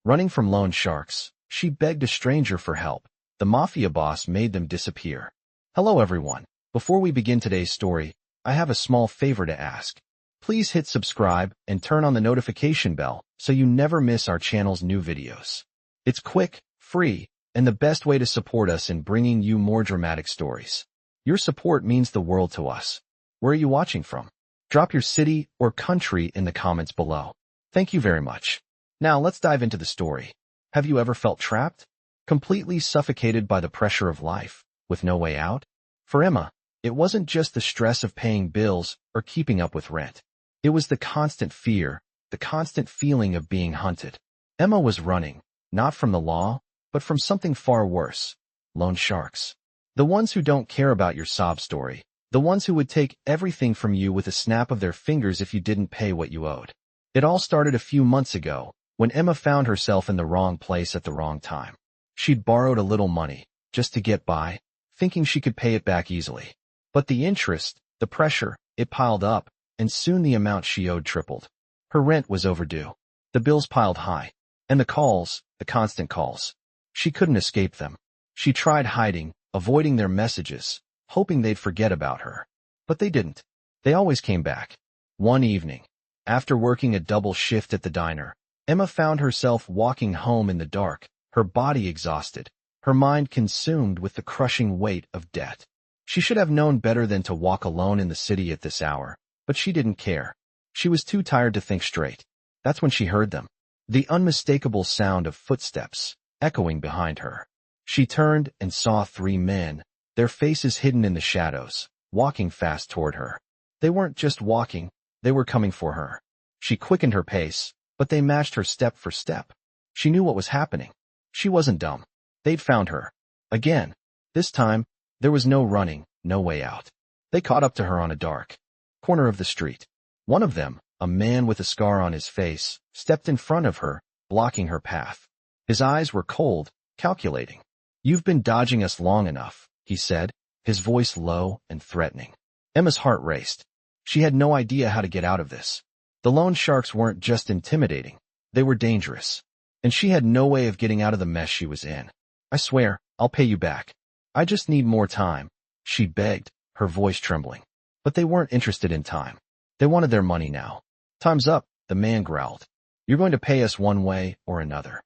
Running from loan sharks, she begged a stranger for help. The Mafia boss made them disappear. Hello everyone. Before we begin today's story, I have a small favor to ask. Please hit subscribe and turn on the notification bell so you never miss our channel's new videos. It's quick, free, and the best way to support us in bringing you more dramatic stories. Your support means the world to us. Where are you watching from? Drop your city or country in the comments below. Thank you very much. Now let's dive into the story. Have you ever felt trapped? Completely suffocated by the pressure of life, with no way out? For Emma, it wasn't just the stress of paying bills or keeping up with rent. It was the constant fear, the constant feeling of being hunted. Emma was running, not from the law, but from something far worse. Loan sharks. The ones who don't care about your sob story. The ones who would take everything from you with a snap of their fingers if you didn't pay what you owed. It all started a few months ago, when Emma found herself in the wrong place at the wrong time. She'd borrowed a little money, just to get by, thinking she could pay it back easily. But the interest, the pressure, it piled up, and soon the amount she owed tripled. Her rent was overdue. The bills piled high. And the calls, the constant calls. She couldn't escape them. She tried hiding, avoiding their messages, hoping they'd forget about her. But they didn't. They always came back. One evening, after working a double shift at the diner, Emma found herself walking home in the dark, her body exhausted, her mind consumed with the crushing weight of debt. She should have known better than to walk alone in the city at this hour, but she didn't care. She was too tired to think straight. That's when she heard them. The unmistakable sound of footsteps, echoing behind her. She turned and saw three men, their faces hidden in the shadows, walking fast toward her. They weren't just walking, they were coming for her. She quickened her pace, but they matched her step for step. She knew what was happening. She wasn't dumb. They'd found her. Again. This time, there was no running, no way out. They caught up to her on a dark corner of the street. One of them, a man with a scar on his face, stepped in front of her, blocking her path. His eyes were cold, calculating. "You've been dodging us long enough," he said, his voice low and threatening. Emma's heart raced. She had no idea how to get out of this. The loan sharks weren't just intimidating. They were dangerous. And she had no way of getting out of the mess she was in. "I swear, I'll pay you back. I just need more time," she begged, her voice trembling. But they weren't interested in time. They wanted their money now. "Time's up," the man growled. "You're going to pay us one way or another."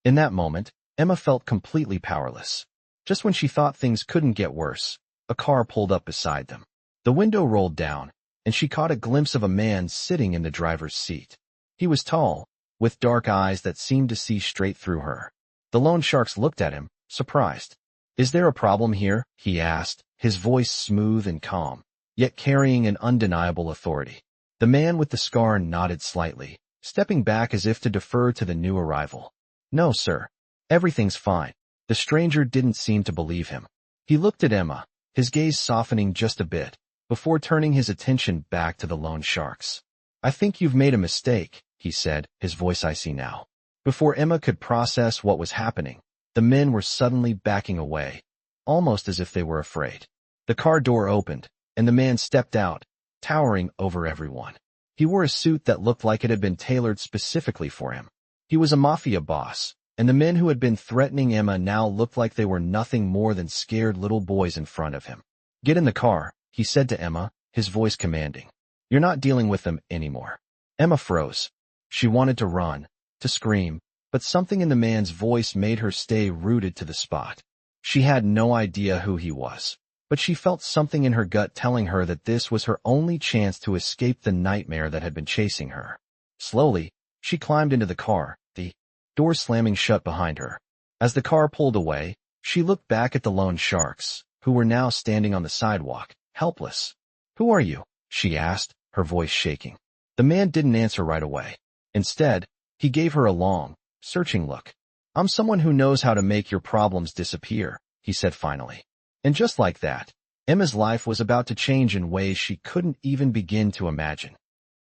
In that moment, Emma felt completely powerless. Just when she thought things couldn't get worse, a car pulled up beside them. The window rolled down, and she caught a glimpse of a man sitting in the driver's seat. He was tall, with dark eyes that seemed to see straight through her. The loan sharks looked at him, surprised. "Is there a problem here?" he asked, his voice smooth and calm, yet carrying an undeniable authority. The man with the scar nodded slightly, stepping back as if to defer to the new arrival. "No, sir. Everything's fine." The stranger didn't seem to believe him. He looked at Emma, his gaze softening just a bit, before turning his attention back to the loan sharks. "I think you've made a mistake," he said, his voice icy now. Before Emma could process what was happening, the men were suddenly backing away, almost as if they were afraid. The car door opened, and the man stepped out, towering over everyone. He wore a suit that looked like it had been tailored specifically for him. He was a Mafia boss, and the men who had been threatening Emma now looked like they were nothing more than scared little boys in front of him. "Get in the car," he said to Emma, his voice commanding. "You're not dealing with them anymore." Emma froze. She wanted to run, to scream, but something in the man's voice made her stay rooted to the spot. She had no idea who he was, but she felt something in her gut telling her that this was her only chance to escape the nightmare that had been chasing her. Slowly, she climbed into the car, the door slamming shut behind her. As the car pulled away, she looked back at the loan sharks, who were now standing on the sidewalk, helpless. "Who are you?" she asked, her voice shaking. The man didn't answer right away. Instead, he gave her a long, searching look. "I'm someone who knows how to make your problems disappear," he said finally. And just like that, Emma's life was about to change in ways she couldn't even begin to imagine.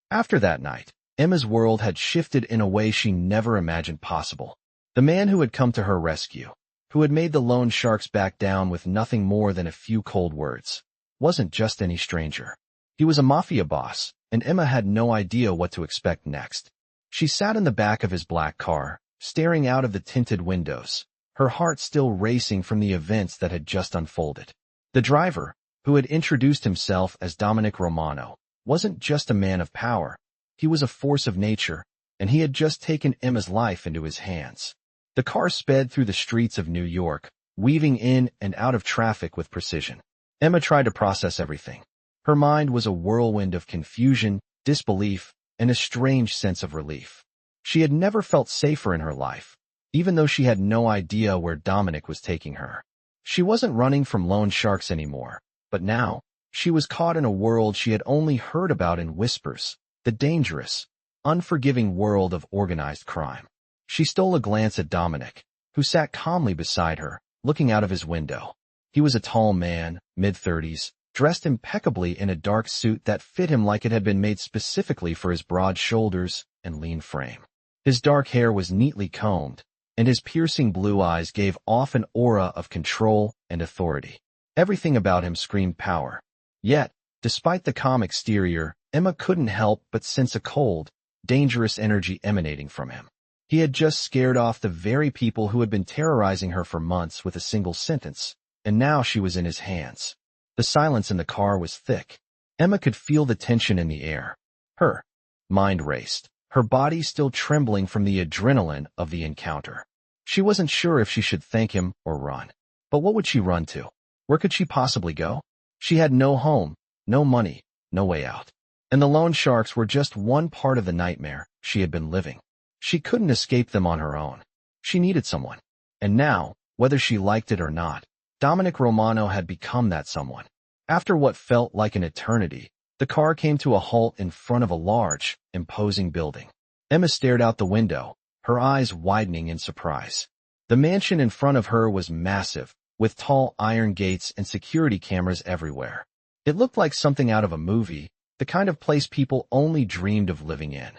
After that night, Emma's world had shifted in a way she never imagined possible. The man who had come to her rescue, who had made the loan sharks back down with nothing more than a few cold words, wasn't just any stranger. He was a Mafia boss, and Emma had no idea what to expect next. She sat in the back of his black car, staring out of the tinted windows, her heart still racing from the events that had just unfolded. The driver, who had introduced himself as Dominic Romano, wasn't just a man of power. He was a force of nature, and he had just taken Emma's life into his hands. The car sped through the streets of New York, weaving in and out of traffic with precision. Emma tried to process everything. Her mind was a whirlwind of confusion, disbelief, and a strange sense of relief. She had never felt safer in her life, even though she had no idea where Dominic was taking her. She wasn't running from loan sharks anymore, but now, she was caught in a world she had only heard about in whispers, the dangerous, unforgiving world of organized crime. She stole a glance at Dominic, who sat calmly beside her, looking out of his window. He was a tall man, mid-30s, dressed impeccably in a dark suit that fit him like it had been made specifically for his broad shoulders and lean frame. His dark hair was neatly combed, and his piercing blue eyes gave off an aura of control and authority. Everything about him screamed power. Yet, despite the calm exterior, Emma couldn't help but sense a cold, dangerous energy emanating from him. He had just scared off the very people who had been terrorizing her for months with a single sentence, and now she was in his hands. The silence in the car was thick. Emma could feel the tension in the air. Her mind raced, her body still trembling from the adrenaline of the encounter. She wasn't sure if she should thank him or run. But what would she run to? Where could she possibly go? She had no home, no money, no way out. And the loan sharks were just one part of the nightmare she had been living. She couldn't escape them on her own. She needed someone. And now, whether she liked it or not, Dominic Romano had become that someone. After what felt like an eternity, the car came to a halt in front of a large, imposing building. Emma stared out the window, her eyes widening in surprise. The mansion in front of her was massive, with tall iron gates and security cameras everywhere. It looked like something out of a movie, the kind of place people only dreamed of living in.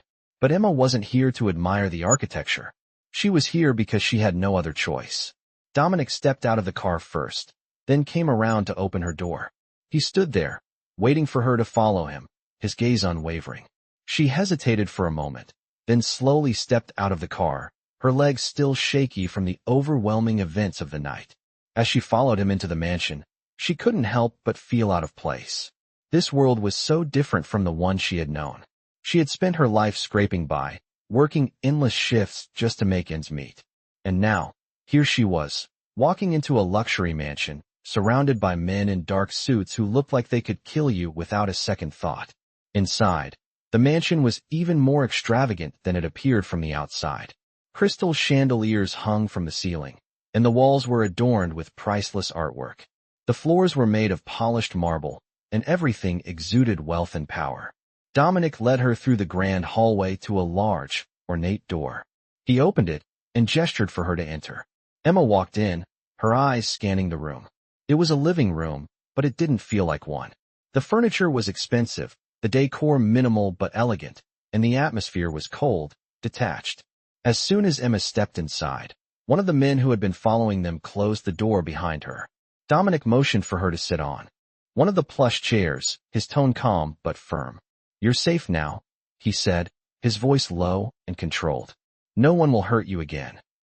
But Emma wasn't here to admire the architecture. She was here because she had no other choice. Dominic stepped out of the car first, then came around to open her door. He stood there, waiting for her to follow him, his gaze unwavering. She hesitated for a moment, then slowly stepped out of the car, her legs still shaky from the overwhelming events of the night. As she followed him into the mansion, she couldn't help but feel out of place. This world was so different from the one she had known. She had spent her life scraping by, working endless shifts just to make ends meet. And now, here she was, walking into a luxury mansion, surrounded by men in dark suits who looked like they could kill you without a second thought. Inside, the mansion was even more extravagant than it appeared from the outside. Crystal chandeliers hung from the ceiling, and the walls were adorned with priceless artwork. The floors were made of polished marble, and everything exuded wealth and power. Dominic led her through the grand hallway to a large, ornate door. He opened it and gestured for her to enter. Emma walked in, her eyes scanning the room. It was a living room, but it didn't feel like one. The furniture was expensive, the decor minimal but elegant, and the atmosphere was cold, detached. As soon as Emma stepped inside, one of the men who had been following them closed the door behind her. Dominic motioned for her to sit on one of the plush chairs, his tone calm but firm. "You're safe now," he said, his voice low and controlled. "No one will hurt you again."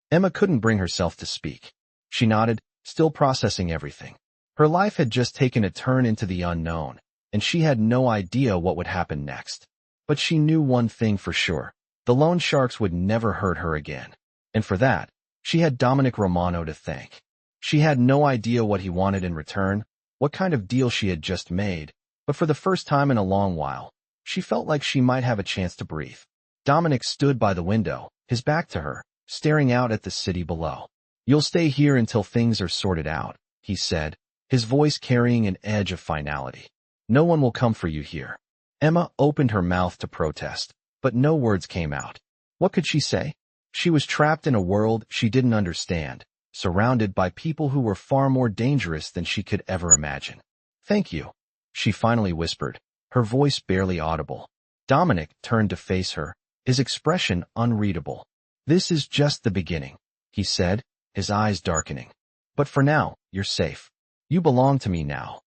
Emma couldn't bring herself to speak. She nodded, still processing everything. Her life had just taken a turn into the unknown, and she had no idea what would happen next. But she knew one thing for sure. The loan sharks would never hurt her again. And for that, she had Dominic Romano to thank. She had no idea what he wanted in return, what kind of deal she had just made, but for the first time in a long while, she felt like she might have a chance to breathe. Dominic stood by the window, his back to her, staring out at the city below. "You'll stay here until things are sorted out," he said, his voice carrying an edge of finality. "No one will come for you here." Emma opened her mouth to protest, but no words came out. What could she say? She was trapped in a world she didn't understand, surrounded by people who were far more dangerous than she could ever imagine. "Thank you," she finally whispered, her voice barely audible. Dominic turned to face her, his expression unreadable. "This is just the beginning," he said, his eyes darkening. "But for now, you're safe. You belong to me now."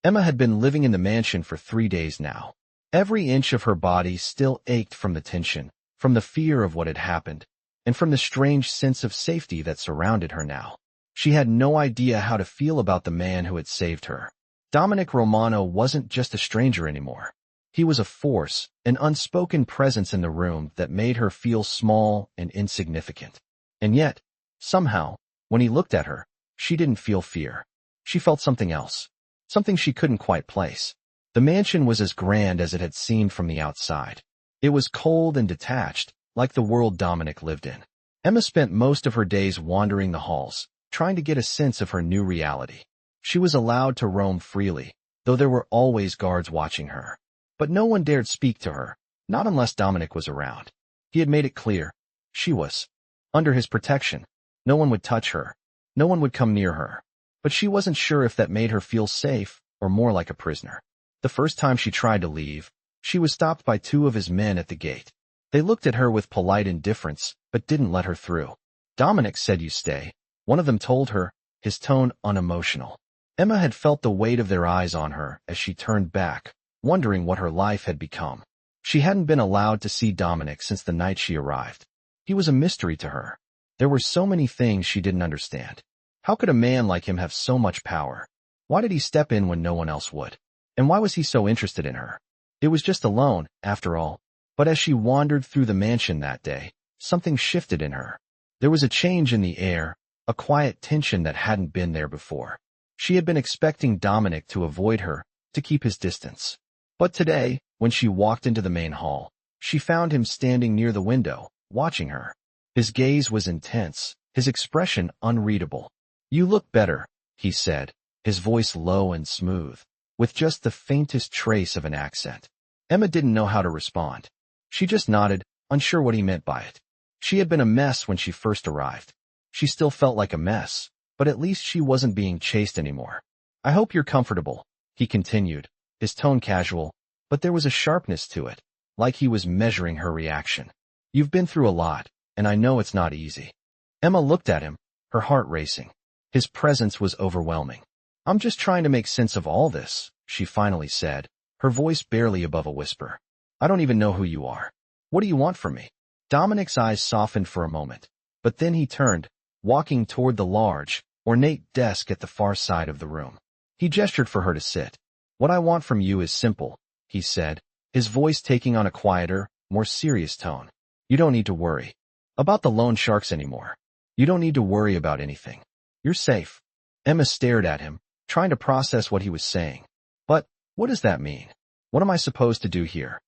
Emma had been living in the mansion for 3 days now. Every inch of her body still ached from the tension, from the fear of what had happened. and from the strange sense of safety that surrounded her now. She had no idea how to feel about the man who had saved her. Dominic Romano wasn't just a stranger anymore. He was a force, an unspoken presence in the room that made her feel small and insignificant. And yet, somehow, when he looked at her, she didn't feel fear. She felt something else, something she couldn't quite place. The mansion was as grand as it had seemed from the outside. It was cold and detached, like the world Dominic lived in. Emma spent most of her days wandering the halls, trying to get a sense of her new reality. She was allowed to roam freely, though there were always guards watching her. But no one dared speak to her, not unless Dominic was around. He had made it clear. She was under his protection. No one would touch her. No one would come near her. But she wasn't sure if that made her feel safe or more like a prisoner. The first time she tried to leave, she was stopped by two of his men at the gate. They looked at her with polite indifference, but didn't let her through. Dominic said, "You stay," one of them told her, his tone unemotional. Emma had felt the weight of their eyes on her as she turned back, wondering what her life had become. She hadn't been allowed to see Dominic since the night she arrived. He was a mystery to her. There were so many things she didn't understand. How could a man like him have so much power? Why did he step in when no one else would? And why was he so interested in her? It was just a loan, after all. But as she wandered through the mansion that day, something shifted in her. There was a change in the air, a quiet tension that hadn't been there before. She had been expecting Dominic to avoid her, to keep his distance. But today, when she walked into the main hall, she found him standing near the window, watching her. His gaze was intense, his expression unreadable. "You look better," he said, his voice low and smooth, with just the faintest trace of an accent. Emma didn't know how to respond. She just nodded, unsure what he meant by it. She had been a mess when she first arrived. She still felt like a mess, but at least she wasn't being chased anymore. "I hope you're comfortable," he continued, his tone casual, but there was a sharpness to it, like he was measuring her reaction. "You've been through a lot, and I know it's not easy." Emma looked at him, her heart racing. His presence was overwhelming. "I'm just trying to make sense of all this," she finally said, her voice barely above a whisper. "I don't even know who you are. What do you want from me?" Dominic's eyes softened for a moment, but then he turned, walking toward the large, ornate desk at the far side of the room. He gestured for her to sit. "What I want from you is simple," he said, his voice taking on a quieter, more serious tone. "You don't need to worry about the loan sharks anymore. You don't need to worry about anything. You're safe." Emma stared at him, trying to process what he was saying. "But what does that mean? What am I supposed to do here?"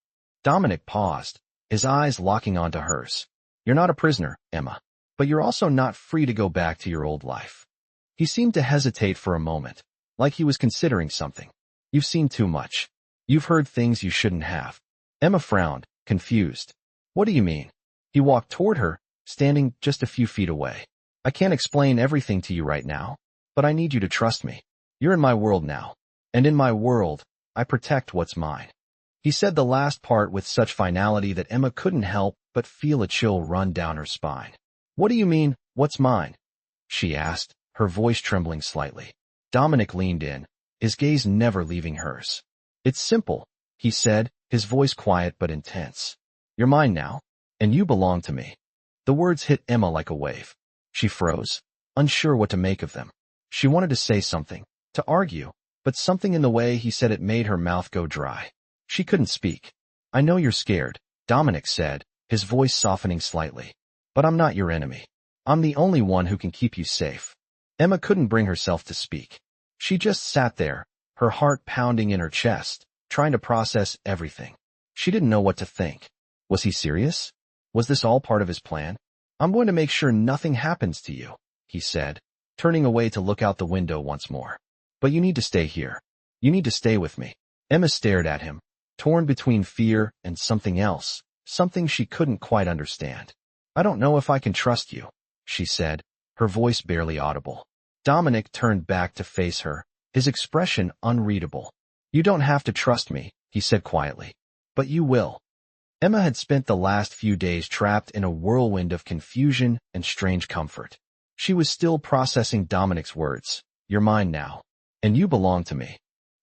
Dominic paused, his eyes locking onto hers. "You're not a prisoner, Emma, but you're also not free to go back to your old life." He seemed to hesitate for a moment, like he was considering something. "You've seen too much. You've heard things you shouldn't have." Emma frowned, confused. "What do you mean?" He walked toward her, standing just a few feet away. "I can't explain everything to you right now, but I need you to trust me. You're in my world now, and in my world, I protect what's mine." He said the last part with such finality that Emma couldn't help but feel a chill run down her spine. "What do you mean, what's mine?" she asked, her voice trembling slightly. Dominic leaned in, his gaze never leaving hers. "It's simple," he said, his voice quiet but intense. "You're mine now, and you belong to me." The words hit Emma like a wave. She froze, unsure what to make of them. She wanted to say something, to argue, but something in the way he said it made her mouth go dry. She couldn't speak. "I know you're scared," Dominic said, his voice softening slightly. "But I'm not your enemy. I'm the only one who can keep you safe." Emma couldn't bring herself to speak. She just sat there, her heart pounding in her chest, trying to process everything. She didn't know what to think. Was he serious? Was this all part of his plan? "I'm going to make sure nothing happens to you," he said, turning away to look out the window once more. "But you need to stay here. You need to stay with me." Emma stared at him, torn between fear and something else, something she couldn't quite understand. "I don't know if I can trust you," she said, her voice barely audible. Dominic turned back to face her, his expression unreadable. "You don't have to trust me," he said quietly. "But you will." Emma had spent the last few days trapped in a whirlwind of confusion and strange comfort. She was still processing Dominic's words. "You're mine now, and you belong to me."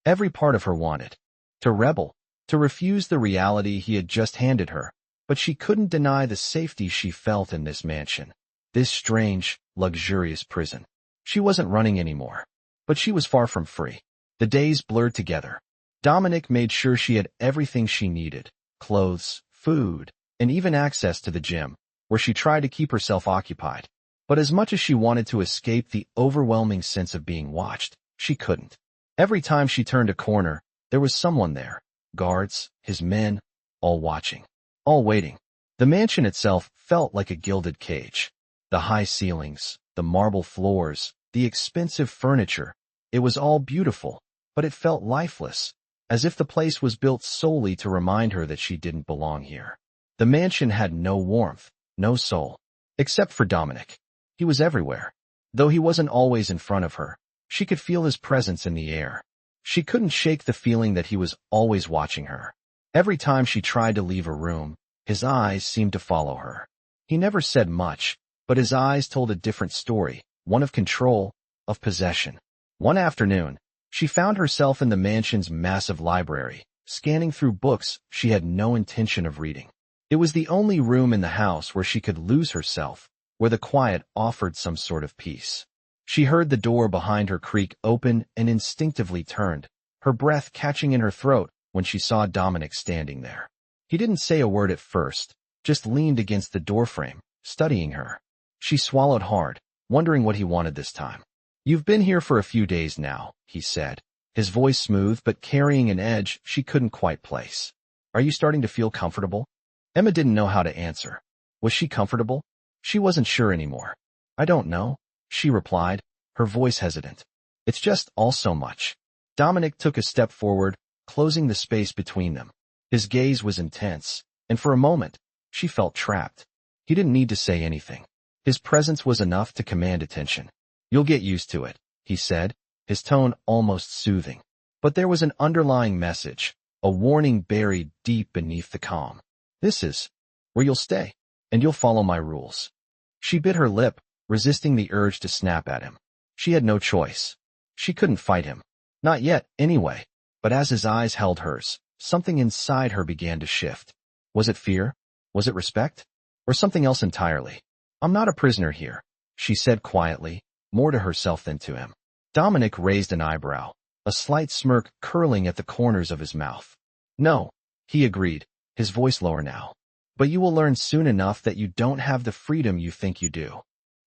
Every part of her wanted to rebel, to refuse the reality he had just handed her, but she couldn't deny the safety she felt in this mansion, this strange, luxurious prison. She wasn't running anymore, but she was far from free. The days blurred together. Dominic made sure she had everything she needed: clothes, food, and even access to the gym, where she tried to keep herself occupied. But as much as she wanted to escape the overwhelming sense of being watched, she couldn't. Every time she turned a corner, there was someone there: guards, his men, all watching, all waiting. The mansion itself felt like a gilded cage. The high ceilings, the marble floors, the expensive furniture, it was all beautiful, but it felt lifeless, as if the place was built solely to remind her that she didn't belong here. The mansion had no warmth, no soul, except for Dominic. He was everywhere. Though he wasn't always in front of her, she could feel his presence in the air. She couldn't shake the feeling that he was always watching her. Every time she tried to leave a room, his eyes seemed to follow her. He never said much, but his eyes told a different story, one of control, of possession. One afternoon, she found herself in the mansion's massive library, scanning through books she had no intention of reading. It was the only room in the house where she could lose herself, where the quiet offered some sort of peace. She heard the door behind her creak open and instinctively turned, her breath catching in her throat when she saw Dominic standing there. He didn't say a word at first, just leaned against the doorframe, studying her. She swallowed hard, wondering what he wanted this time. "You've been here for a few days now," he said, his voice smooth but carrying an edge she couldn't quite place. "Are you starting to feel comfortable?" Emma didn't know how to answer. Was she comfortable? She wasn't sure anymore. "I don't know," she replied, her voice hesitant. "It's just all so much." Dominic took a step forward, closing the space between them. His gaze was intense, and for a moment, she felt trapped. He didn't need to say anything. His presence was enough to command attention. "You'll get used to it," he said, his tone almost soothing. But there was an underlying message, a warning buried deep beneath the calm. "This is where you'll stay, and you'll follow my rules." She bit her lip, resisting the urge to snap at him. She had no choice. She couldn't fight him. Not yet, anyway. But as his eyes held hers, something inside her began to shift. Was it fear? Was it respect? Or something else entirely? "I'm not a prisoner here," she said quietly, more to herself than to him. Dominic raised an eyebrow, a slight smirk curling at the corners of his mouth. "No," he agreed, his voice lower now. "But you will learn soon enough that you don't have the freedom you think you do."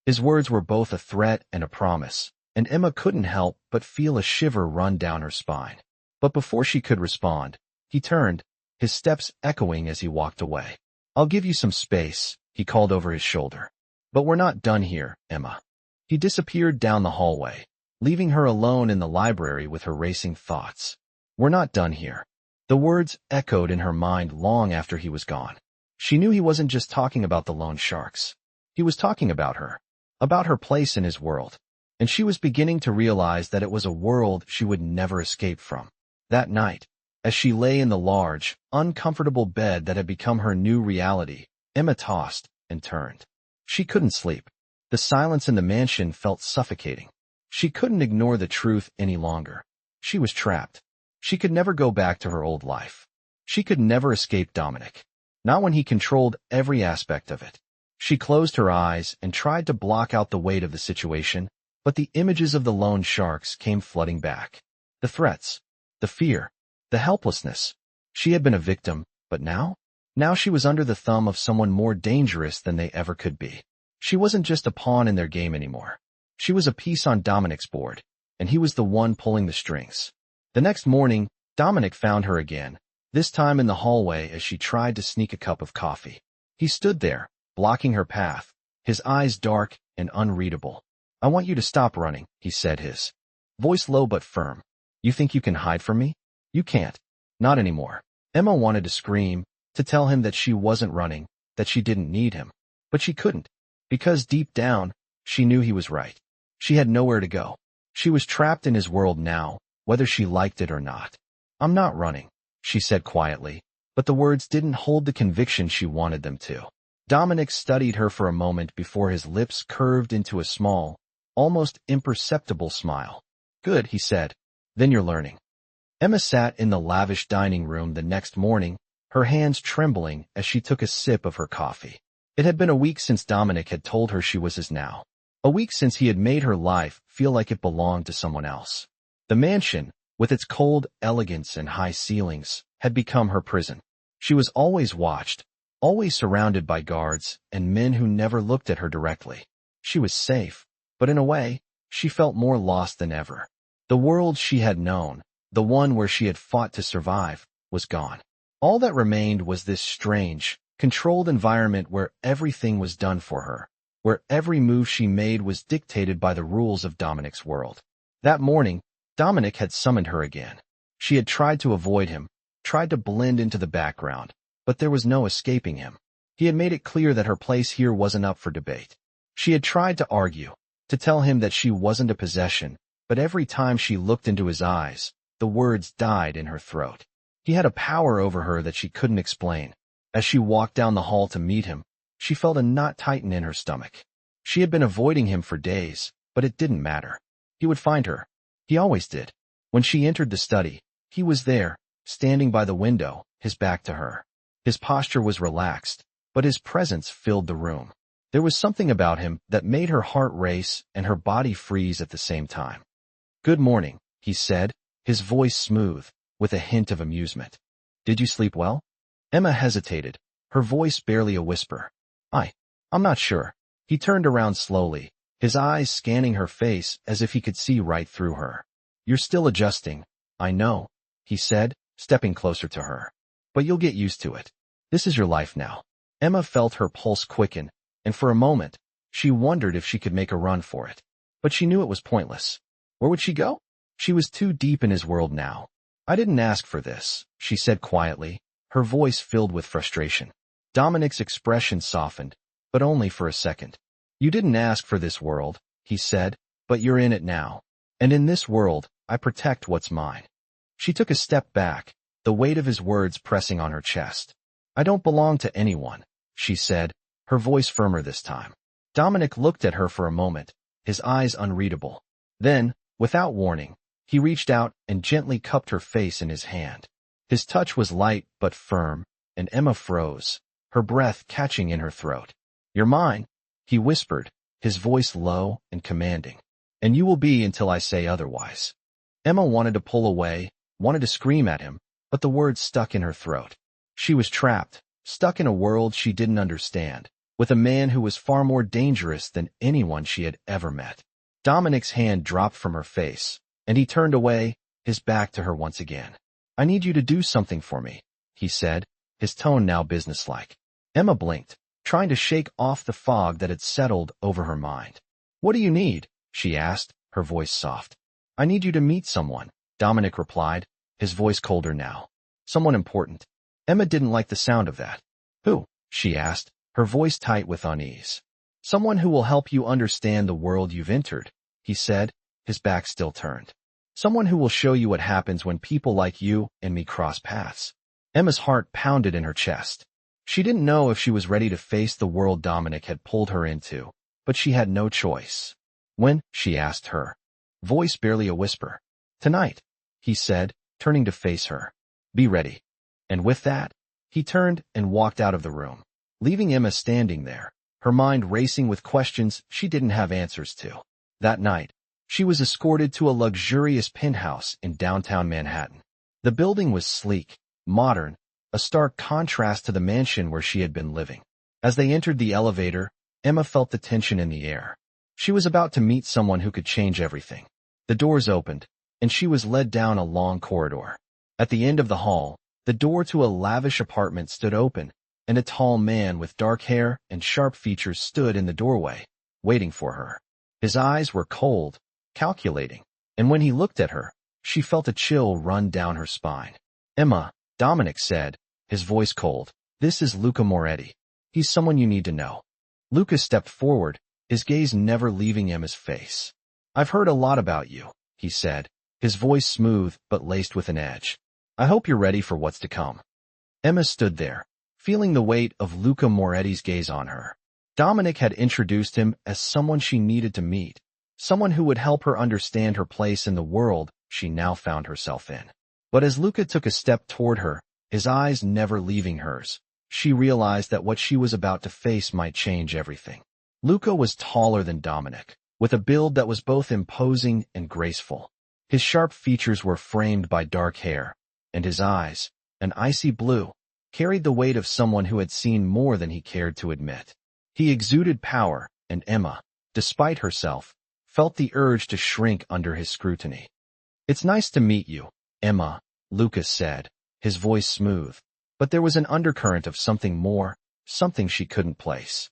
His words were both a threat and a promise, and Emma couldn't help but feel a shiver run down her spine. But before she could respond, he turned, his steps echoing as he walked away. "I'll give you some space," he called over his shoulder. "But we're not done here, Emma." He disappeared down the hallway, leaving her alone in the library with her racing thoughts. "We're not done here." The words echoed in her mind long after he was gone. She knew he wasn't just talking about the loan sharks. He was talking about her place in his world. And she was beginning to realize that it was a world she would never escape from. That night, as she lay in the large, uncomfortable bed that had become her new reality, Emma tossed and turned. She couldn't sleep. The silence in the mansion felt suffocating. She couldn't ignore the truth any longer. She was trapped. She could never go back to her old life. She could never escape Dominic. Not when he controlled every aspect of it. She closed her eyes and tried to block out the weight of the situation, but the images of the loan sharks came flooding back. The threats, the fear, the helplessness. She had been a victim, but now? Now she was under the thumb of someone more dangerous than they ever could be. She wasn't just a pawn in their game anymore. She was a piece on Dominic's board, and he was the one pulling the strings. The next morning, Dominic found her again, this time in the hallway as she tried to sneak a cup of coffee. He stood there, blocking her path, his eyes dark and unreadable. "I want you to stop running," he said, his voice low but firm. "You think you can hide from me? You can't. Not anymore." Emma wanted to scream, to tell him that she wasn't running, that she didn't need him. But she couldn't, because deep down, she knew he was right. She had nowhere to go. She was trapped in his world now, whether she liked it or not. "I'm not running," she said quietly, but the words didn't hold the conviction she wanted them to. Dominic studied her for a moment before his lips curved into a small, almost imperceptible smile. "Good," he said. "Then you're learning." Emma sat in the lavish dining room the next morning, her hands trembling as she took a sip of her coffee. It had been a week since Dominic had told her she was his now. A week since he had made her life feel like it belonged to someone else. The mansion, with its cold elegance and high ceilings, had become her prison. She was always watched, always surrounded by guards and men who never looked at her directly. She was safe, but in a way, she felt more lost than ever. The world she had known, the one where she had fought to survive, was gone. All that remained was this strange, controlled environment where everything was done for her, where every move she made was dictated by the rules of Dominic's world. That morning, Dominic had summoned her again. She had tried to avoid him, tried to blend into the background, but there was no escaping him. He had made it clear that her place here wasn't up for debate. She had tried to argue, to tell him that she wasn't a possession, but every time she looked into his eyes, the words died in her throat. He had a power over her that she couldn't explain. As she walked down the hall to meet him, she felt a knot tighten in her stomach. She had been avoiding him for days, but it didn't matter. He would find her. He always did. When she entered the study, he was there, standing by the window, his back to her. His posture was relaxed, but his presence filled the room. There was something about him that made her heart race and her body freeze at the same time. "Good morning," he said, his voice smooth, with a hint of amusement. "Did you sleep well?" Emma hesitated, her voice barely a whisper. I'm not sure." He turned around slowly, his eyes scanning her face as if he could see right through her. "You're still adjusting, I know," he said, stepping closer to her. "But you'll get used to it. This is your life now." Emma felt her pulse quicken, and for a moment, she wondered if she could make a run for it. But she knew it was pointless. Where would she go? She was too deep in his world now. "I didn't ask for this," she said quietly, her voice filled with frustration. Dominic's expression softened, but only for a second. "You didn't ask for this world," he said, "but you're in it now. And in this world, I protect what's mine." She took a step back, the weight of his words pressing on her chest. "I don't belong to anyone," she said, her voice firmer this time. Dominic looked at her for a moment, his eyes unreadable. Then, without warning, he reached out and gently cupped her face in his hand. His touch was light but firm, and Emma froze, her breath catching in her throat. "You're mine," he whispered, his voice low and commanding. "And you will be until I say otherwise." Emma wanted to pull away, wanted to scream at him, but the words stuck in her throat. She was trapped, stuck in a world she didn't understand, with a man who was far more dangerous than anyone she had ever met. Dominic's hand dropped from her face, and he turned away, his back to her once again. "I need you to do something for me," he said, his tone now businesslike. Emma blinked, trying to shake off the fog that had settled over her mind. "What do you need?" she asked, her voice soft. "I need you to meet someone," Dominic replied, his voice colder now. "Someone important." Emma didn't like the sound of that. "Who?" she asked, her voice tight with unease. "Someone who will help you understand the world you've entered," he said, his back still turned. "Someone who will show you what happens when people like you and me cross paths." Emma's heart pounded in her chest. She didn't know if she was ready to face the world Dominic had pulled her into, but she had no choice. "When?" she asked her, voice barely a whisper. "Tonight," he said, turning to face her. "Be ready." And with that, he turned and walked out of the room, leaving Emma standing there, her mind racing with questions she didn't have answers to. That night, she was escorted to a luxurious penthouse in downtown Manhattan. The building was sleek, modern, a stark contrast to the mansion where she had been living. As they entered the elevator, Emma felt the tension in the air. She was about to meet someone who could change everything. The doors opened, and she was led down a long corridor. At the end of the hall, the door to a lavish apartment stood open, and a tall man with dark hair and sharp features stood in the doorway, waiting for her. His eyes were cold, calculating, and when he looked at her, she felt a chill run down her spine. "Emma," Dominic said, his voice cold, "this is Luca Moretti. He's someone you need to know." Luca stepped forward, his gaze never leaving Emma's face. "I've heard a lot about you," he said, his voice smooth but laced with an edge. "I hope you're ready for what's to come." Emma stood there, feeling the weight of Luca Moretti's gaze on her. Dominic had introduced him as someone she needed to meet, someone who would help her understand her place in the world she now found herself in. But as Luca took a step toward her, his eyes never leaving hers. She realized that what she was about to face might change everything. Luca was taller than Dominic, with a build that was both imposing and graceful. His sharp features were framed by dark hair, and his eyes, an icy blue, carried the weight of someone who had seen more than he cared to admit. He exuded power, and Emma, despite herself, felt the urge to shrink under his scrutiny. "It's nice to meet you, Emma," Lucas said, his voice smooth, but there was an undercurrent of something more, something she couldn't place.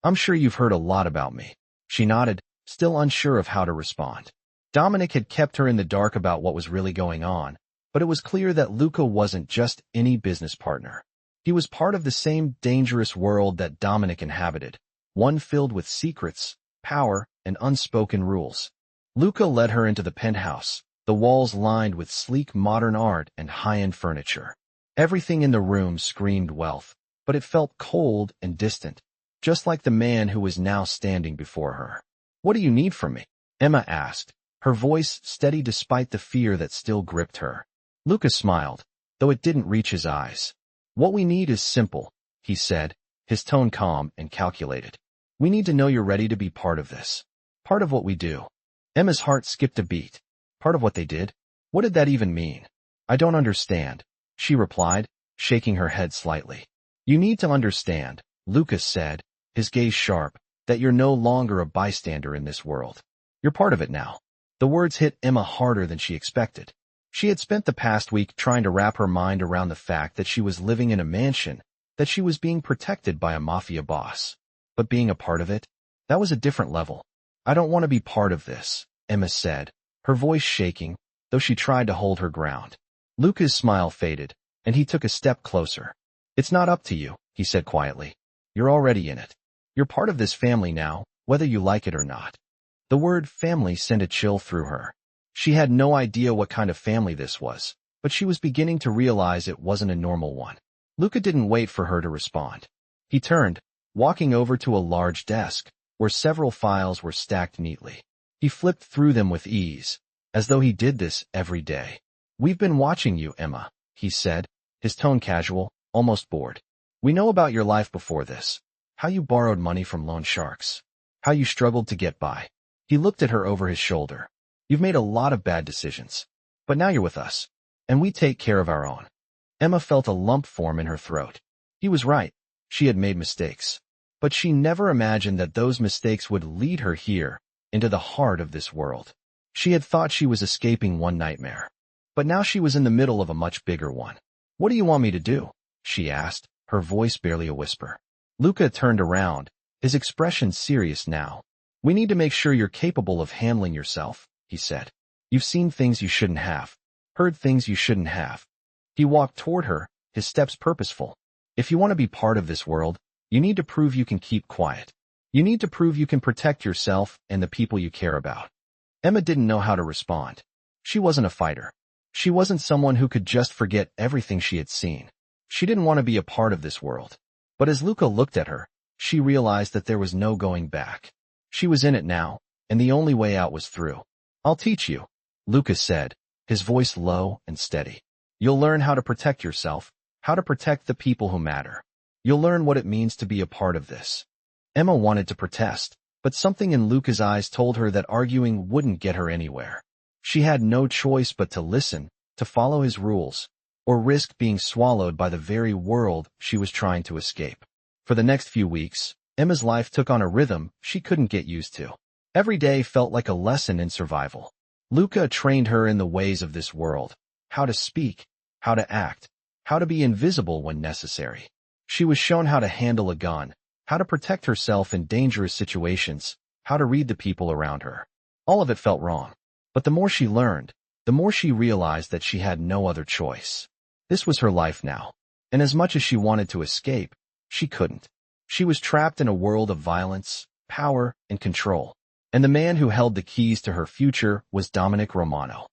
"I'm sure you've heard a lot about me." She nodded, still unsure of how to respond. Dominic had kept her in the dark about what was really going on, but it was clear that Luca wasn't just any business partner. He was part of the same dangerous world that Dominic inhabited, one filled with secrets, power, and unspoken rules. Luca led her into the penthouse, the walls lined with sleek modern art and high-end furniture. Everything in the room screamed wealth, but it felt cold and distant, just like the man who was now standing before her. "What do you need from me?" Emma asked, her voice steady despite the fear that still gripped her. Luca smiled, though it didn't reach his eyes. "What we need is simple," he said, his tone calm and calculated. "We need to know you're ready to be part of this. Part of what we do." Emma's heart skipped a beat. Part of what they did? What did that even mean? "I don't understand," she replied, shaking her head slightly. "You need to understand," Lucas said, his gaze sharp, "that you're no longer a bystander in this world. You're part of it now." The words hit Emma harder than she expected. She had spent the past week trying to wrap her mind around the fact that she was living in a mansion, that she was being protected by a mafia boss. But being a part of it? That was a different level. "I don't want to be part of this," Emma said, her voice shaking, though she tried to hold her ground. Luca's smile faded, and he took a step closer. "It's not up to you," he said quietly. "You're already in it. You're part of this family now, whether you like it or not." The word family sent a chill through her. She had no idea what kind of family this was, but she was beginning to realize it wasn't a normal one. Luca didn't wait for her to respond. He turned, walking over to a large desk, where several files were stacked neatly. He flipped through them with ease, as though he did this every day. "We've been watching you, Emma," he said, his tone casual, almost bored. "We know about your life before this. How you borrowed money from loan sharks. How you struggled to get by." He looked at her over his shoulder. "You've made a lot of bad decisions. But now you're with us, and we take care of our own." Emma felt a lump form in her throat. He was right. She had made mistakes. But she never imagined that those mistakes would lead her here, into the heart of this world. She had thought she was escaping one nightmare. But now she was in the middle of a much bigger one. "What do you want me to do?" she asked, her voice barely a whisper. Luca turned around, his expression serious now. "We need to make sure you're capable of handling yourself," he said. "You've seen things you shouldn't have, heard things you shouldn't have." He walked toward her, his steps purposeful. "If you want to be part of this world, you need to prove you can keep quiet. You need to prove you can protect yourself and the people you care about." Emma didn't know how to respond. She wasn't a fighter. She wasn't someone who could just forget everything she had seen. She didn't want to be a part of this world. But as Luca looked at her, she realized that there was no going back. She was in it now, and the only way out was through. "I'll teach you," Luca said, his voice low and steady. "You'll learn how to protect yourself, how to protect the people who matter. You'll learn what it means to be a part of this." Emma wanted to protest, but something in Luca's eyes told her that arguing wouldn't get her anywhere. She had no choice but to listen, to follow his rules, or risk being swallowed by the very world she was trying to escape. For the next few weeks, Emma's life took on a rhythm she couldn't get used to. Every day felt like a lesson in survival. Luca trained her in the ways of this world, how to speak, how to act, how to be invisible when necessary. She was shown how to handle a gun, how to protect herself in dangerous situations, how to read the people around her. All of it felt wrong. But the more she learned, the more she realized that she had no other choice. This was her life now, and as much as she wanted to escape, she couldn't. She was trapped in a world of violence, power, and control, and the man who held the keys to her future was Dominic Romano.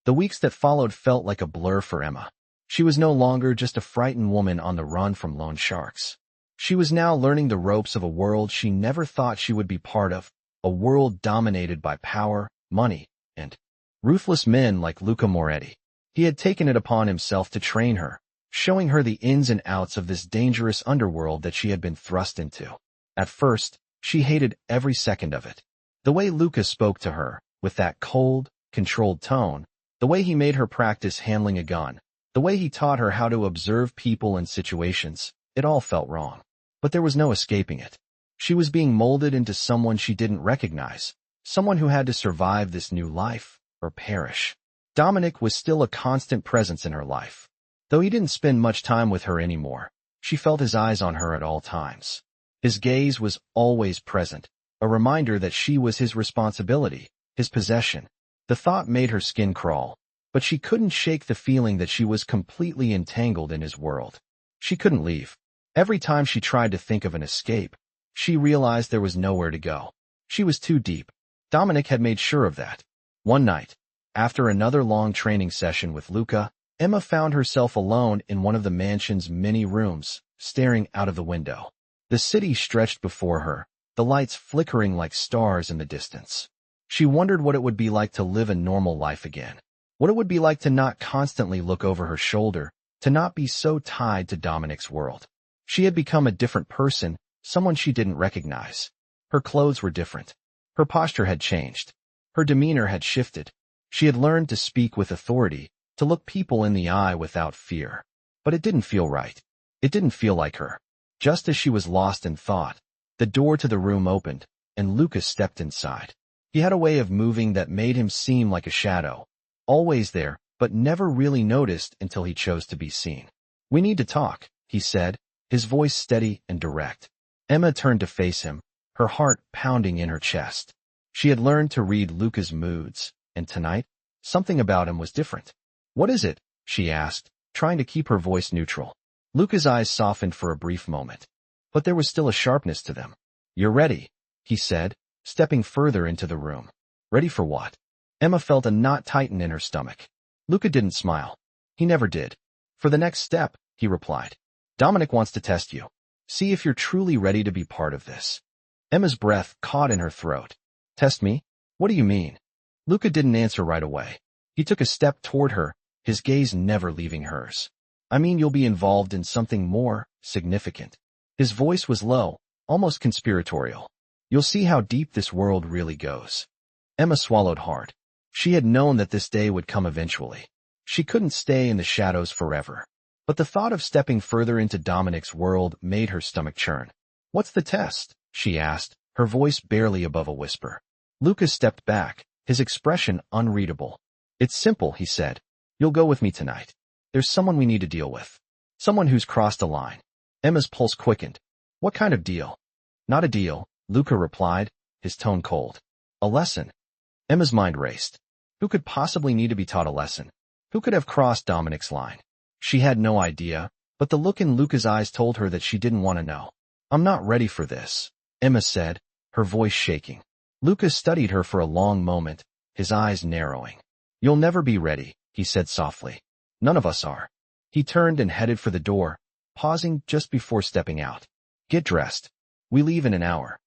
The weeks that followed felt like a blur for Emma. She was no longer just a frightened woman on the run from loan sharks. She was now learning the ropes of a world she never thought she would be part of, a world dominated by power, money, and ruthless men like Luca Moretti. He had taken it upon himself to train her, showing her the ins and outs of this dangerous underworld that she had been thrust into. At first, she hated every second of it. The way Luca spoke to her, with that cold, controlled tone, the way he made her practice handling a gun, the way he taught her how to observe people and situations, it all felt wrong. But there was no escaping it. She was being molded into someone she didn't recognize, someone who had to survive this new life, or perish. Dominic was still a constant presence in her life. Though he didn't spend much time with her anymore, she felt his eyes on her at all times. His gaze was always present, a reminder that she was his responsibility, his possession. The thought made her skin crawl, but she couldn't shake the feeling that she was completely entangled in his world. She couldn't leave. Every time she tried to think of an escape, she realized there was nowhere to go. She was too deep. Dominic had made sure of that. One night, after another long training session with Luca, Emma found herself alone in one of the mansion's many rooms, staring out of the window. The city stretched before her, the lights flickering like stars in the distance. She wondered what it would be like to live a normal life again. What it would be like to not constantly look over her shoulder, to not be so tied to Dominic's world. She had become a different person, someone she didn't recognize. Her clothes were different. Her posture had changed. Her demeanor had shifted. She had learned to speak with authority, to look people in the eye without fear. But it didn't feel right. It didn't feel like her. Just as she was lost in thought, the door to the room opened, and Lucas stepped inside. He had a way of moving that made him seem like a shadow, always there, but never really noticed until he chose to be seen. "We need to talk," he said, his voice steady and direct. Emma turned to face him, her heart pounding in her chest. She had learned to read Luca's moods, and tonight, something about him was different. "What is it?" she asked, trying to keep her voice neutral. Luca's eyes softened for a brief moment, but there was still a sharpness to them. "You're ready," he said, stepping further into the room. "Ready for what?" Emma felt a knot tighten in her stomach. Luca didn't smile. He never did. "For the next step," he replied. "Dominic wants to test you. See if you're truly ready to be part of this." Emma's breath caught in her throat. "Test me? What do you mean?" Luca didn't answer right away. He took a step toward her, his gaze never leaving hers. "I mean you'll be involved in something more significant." His voice was low, almost conspiratorial. "You'll see how deep this world really goes." Emma swallowed hard. She had known that this day would come eventually. She couldn't stay in the shadows forever. But the thought of stepping further into Dominic's world made her stomach churn. "What's the test?" she asked, her voice barely above a whisper. Lucas stepped back, his expression unreadable. "It's simple," he said. "You'll go with me tonight. There's someone we need to deal with. Someone who's crossed a line." Emma's pulse quickened. "What kind of deal?" "Not a deal," Luca replied, his tone cold. "A lesson." Emma's mind raced. Who could possibly need to be taught a lesson? Who could have crossed Dominic's line? She had no idea, but the look in Luca's eyes told her that she didn't want to know. "I'm not ready for this," Emma said, her voice shaking. Luca studied her for a long moment, his eyes narrowing. "You'll never be ready," he said softly. "None of us are." He turned and headed for the door, pausing just before stepping out. "Get dressed. We leave in an hour."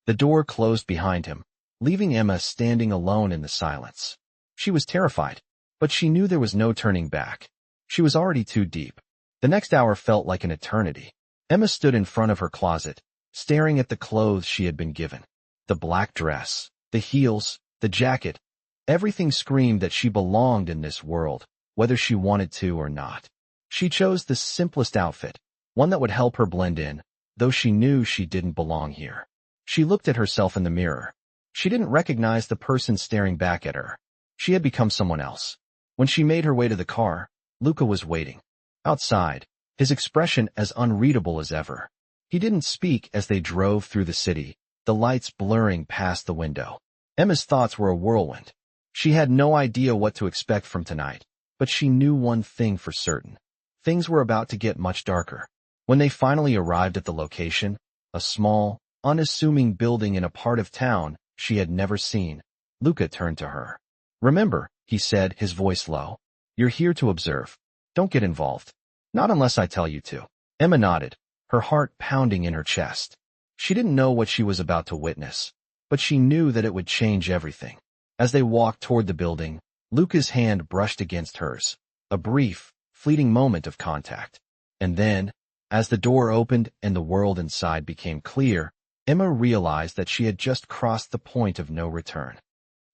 The door closed behind him, leaving Emma standing alone in the silence. She was terrified, but she knew there was no turning back. She was already too deep. The next hour felt like an eternity. Emma stood in front of her closet, staring at the clothes she had been given. The black dress, the heels, the jacket. Everything screamed that she belonged in this world, whether she wanted to or not. She chose the simplest outfit, one that would help her blend in, though she knew she didn't belong here. She looked at herself in the mirror. She didn't recognize the person staring back at her. She had become someone else. When she made her way to the car, Luca was waiting. Outside, his expression as unreadable as ever. He didn't speak as they drove through the city, the lights blurring past the window. Emma's thoughts were a whirlwind. She had no idea what to expect from tonight, but she knew one thing for certain. Things were about to get much darker. When they finally arrived at the location, a small, unassuming building in a part of town she had never seen, Luca turned to her. "Remember," he said, his voice low, "you're here to observe. Don't get involved. Not unless I tell you to." Emma nodded, her heart pounding in her chest. She didn't know what she was about to witness, but she knew that it would change everything. As they walked toward the building, Luca's hand brushed against hers. A brief, fleeting moment of contact. And then, as the door opened and the world inside became clear, Emma realized that she had just crossed the point of no return.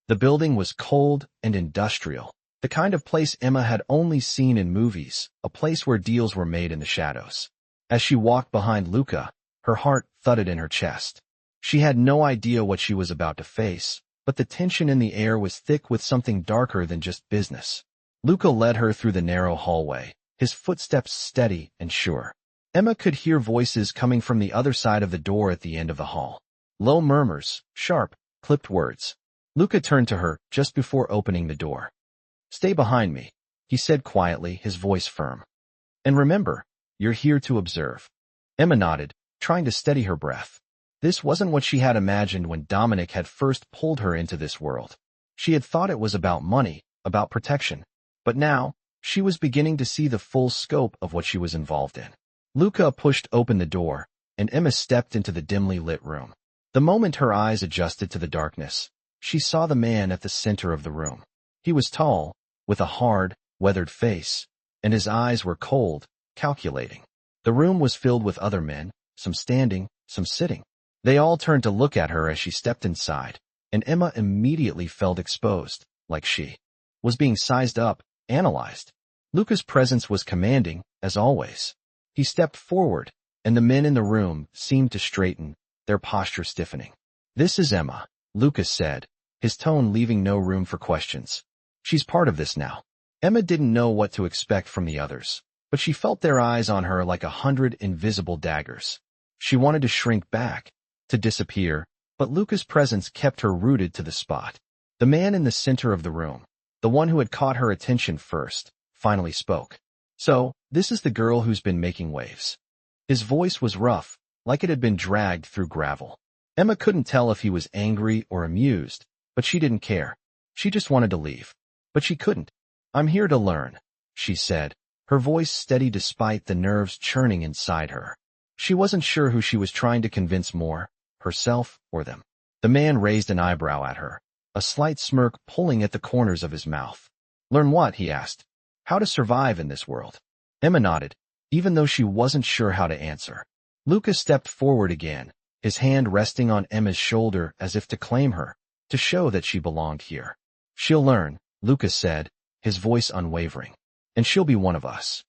The building was cold and industrial, the kind of place Emma had only seen in movies, a place where deals were made in the shadows. As she walked behind Luca, her heart thudded in her chest. She had no idea what she was about to face, but the tension in the air was thick with something darker than just business. Luca led her through the narrow hallway, his footsteps steady and sure. Emma could hear voices coming from the other side of the door at the end of the hall. Low murmurs, sharp, clipped words. Luca turned to her just before opening the door. "Stay behind me," he said quietly, his voice firm. "And remember, you're here to observe." Emma nodded, trying to steady her breath. This wasn't what she had imagined when Dominic had first pulled her into this world. She had thought it was about money, about protection. But now, she was beginning to see the full scope of what she was involved in. Luca pushed open the door, and Emma stepped into the dimly lit room. The moment her eyes adjusted to the darkness, she saw the man at the center of the room. He was tall, with a hard, weathered face, and his eyes were cold, calculating. The room was filled with other men, some standing, some sitting. They all turned to look at her as she stepped inside, and Emma immediately felt exposed, like she was being sized up, analyzed. Luca's presence was commanding, as always. He stepped forward, and the men in the room seemed to straighten, their posture stiffening. "This is Emma," Luca said, his tone leaving no room for questions. "She's part of this now." Emma didn't know what to expect from the others, but she felt their eyes on her like 100 invisible daggers. She wanted to shrink back, to disappear, but Luca's presence kept her rooted to the spot. The man in the center of the room, the one who had caught her attention first, finally spoke. "So, this is the girl who's been making waves." His voice was rough, like it had been dragged through gravel. Emma couldn't tell if he was angry or amused, but she didn't care. She just wanted to leave. But she couldn't. "I'm here to learn," she said, her voice steady despite the nerves churning inside her. She wasn't sure who she was trying to convince more, herself or them. The man raised an eyebrow at her, a slight smirk pulling at the corners of his mouth. "Learn what?" he asked. "How to survive in this world." Emma nodded, even though she wasn't sure how to answer. Luca stepped forward again, his hand resting on Emma's shoulder as if to claim her, to show that she belonged here. "She'll learn," Luca said, his voice unwavering. "And she'll be one of us."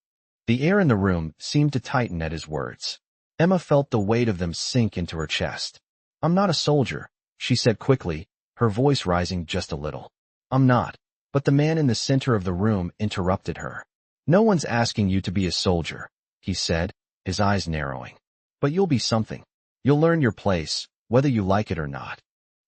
The air in the room seemed to tighten at his words. Emma felt the weight of them sink into her chest. "I'm not a soldier," she said quickly, her voice rising just a little. "I'm not." But the man in the center of the room interrupted her. "No one's asking you to be a soldier," he said, his eyes narrowing. "But you'll be something. You'll learn your place, whether you like it or not."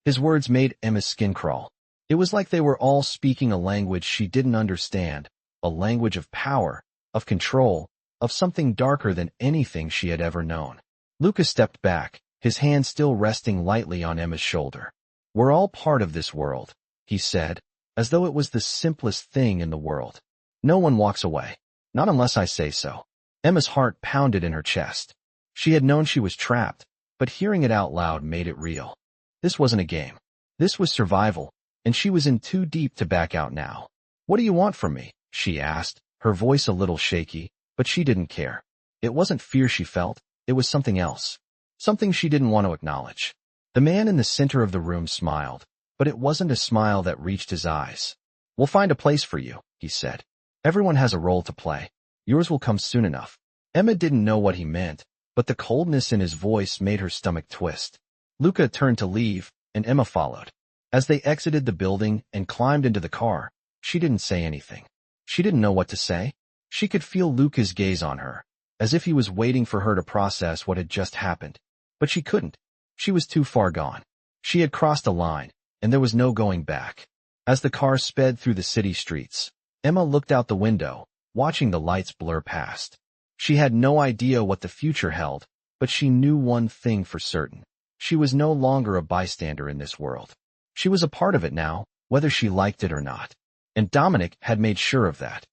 His words made Emma's skin crawl. It was like they were all speaking a language she didn't understand, a language of power, of control, of something darker than anything she had ever known. Luca stepped back, his hand still resting lightly on Emma's shoulder. "We're all part of this world," he said, as though it was the simplest thing in the world. "No one walks away. Not unless I say so." Emma's heart pounded in her chest. She had known she was trapped, but hearing it out loud made it real. This wasn't a game. This was survival, and she was in too deep to back out now. "What do you want from me?" she asked, her voice a little shaky, but she didn't care. It wasn't fear she felt, it was something else. Something she didn't want to acknowledge. The man in the center of the room smiled, but it wasn't a smile that reached his eyes. "We'll find a place for you," he said. "Everyone has a role to play. Yours will come soon enough." Emma didn't know what he meant, but the coldness in his voice made her stomach twist. Luca turned to leave, and Emma followed. As they exited the building and climbed into the car, she didn't say anything. She didn't know what to say. She could feel Luca's gaze on her, as if he was waiting for her to process what had just happened. But she couldn't. She was too far gone. She had crossed a line, and there was no going back. As the car sped through the city streets, Emma looked out the window, watching the lights blur past. She had no idea what the future held, but she knew one thing for certain. She was no longer a bystander in this world. She was a part of it now, whether she liked it or not. And Dominic had made sure of that.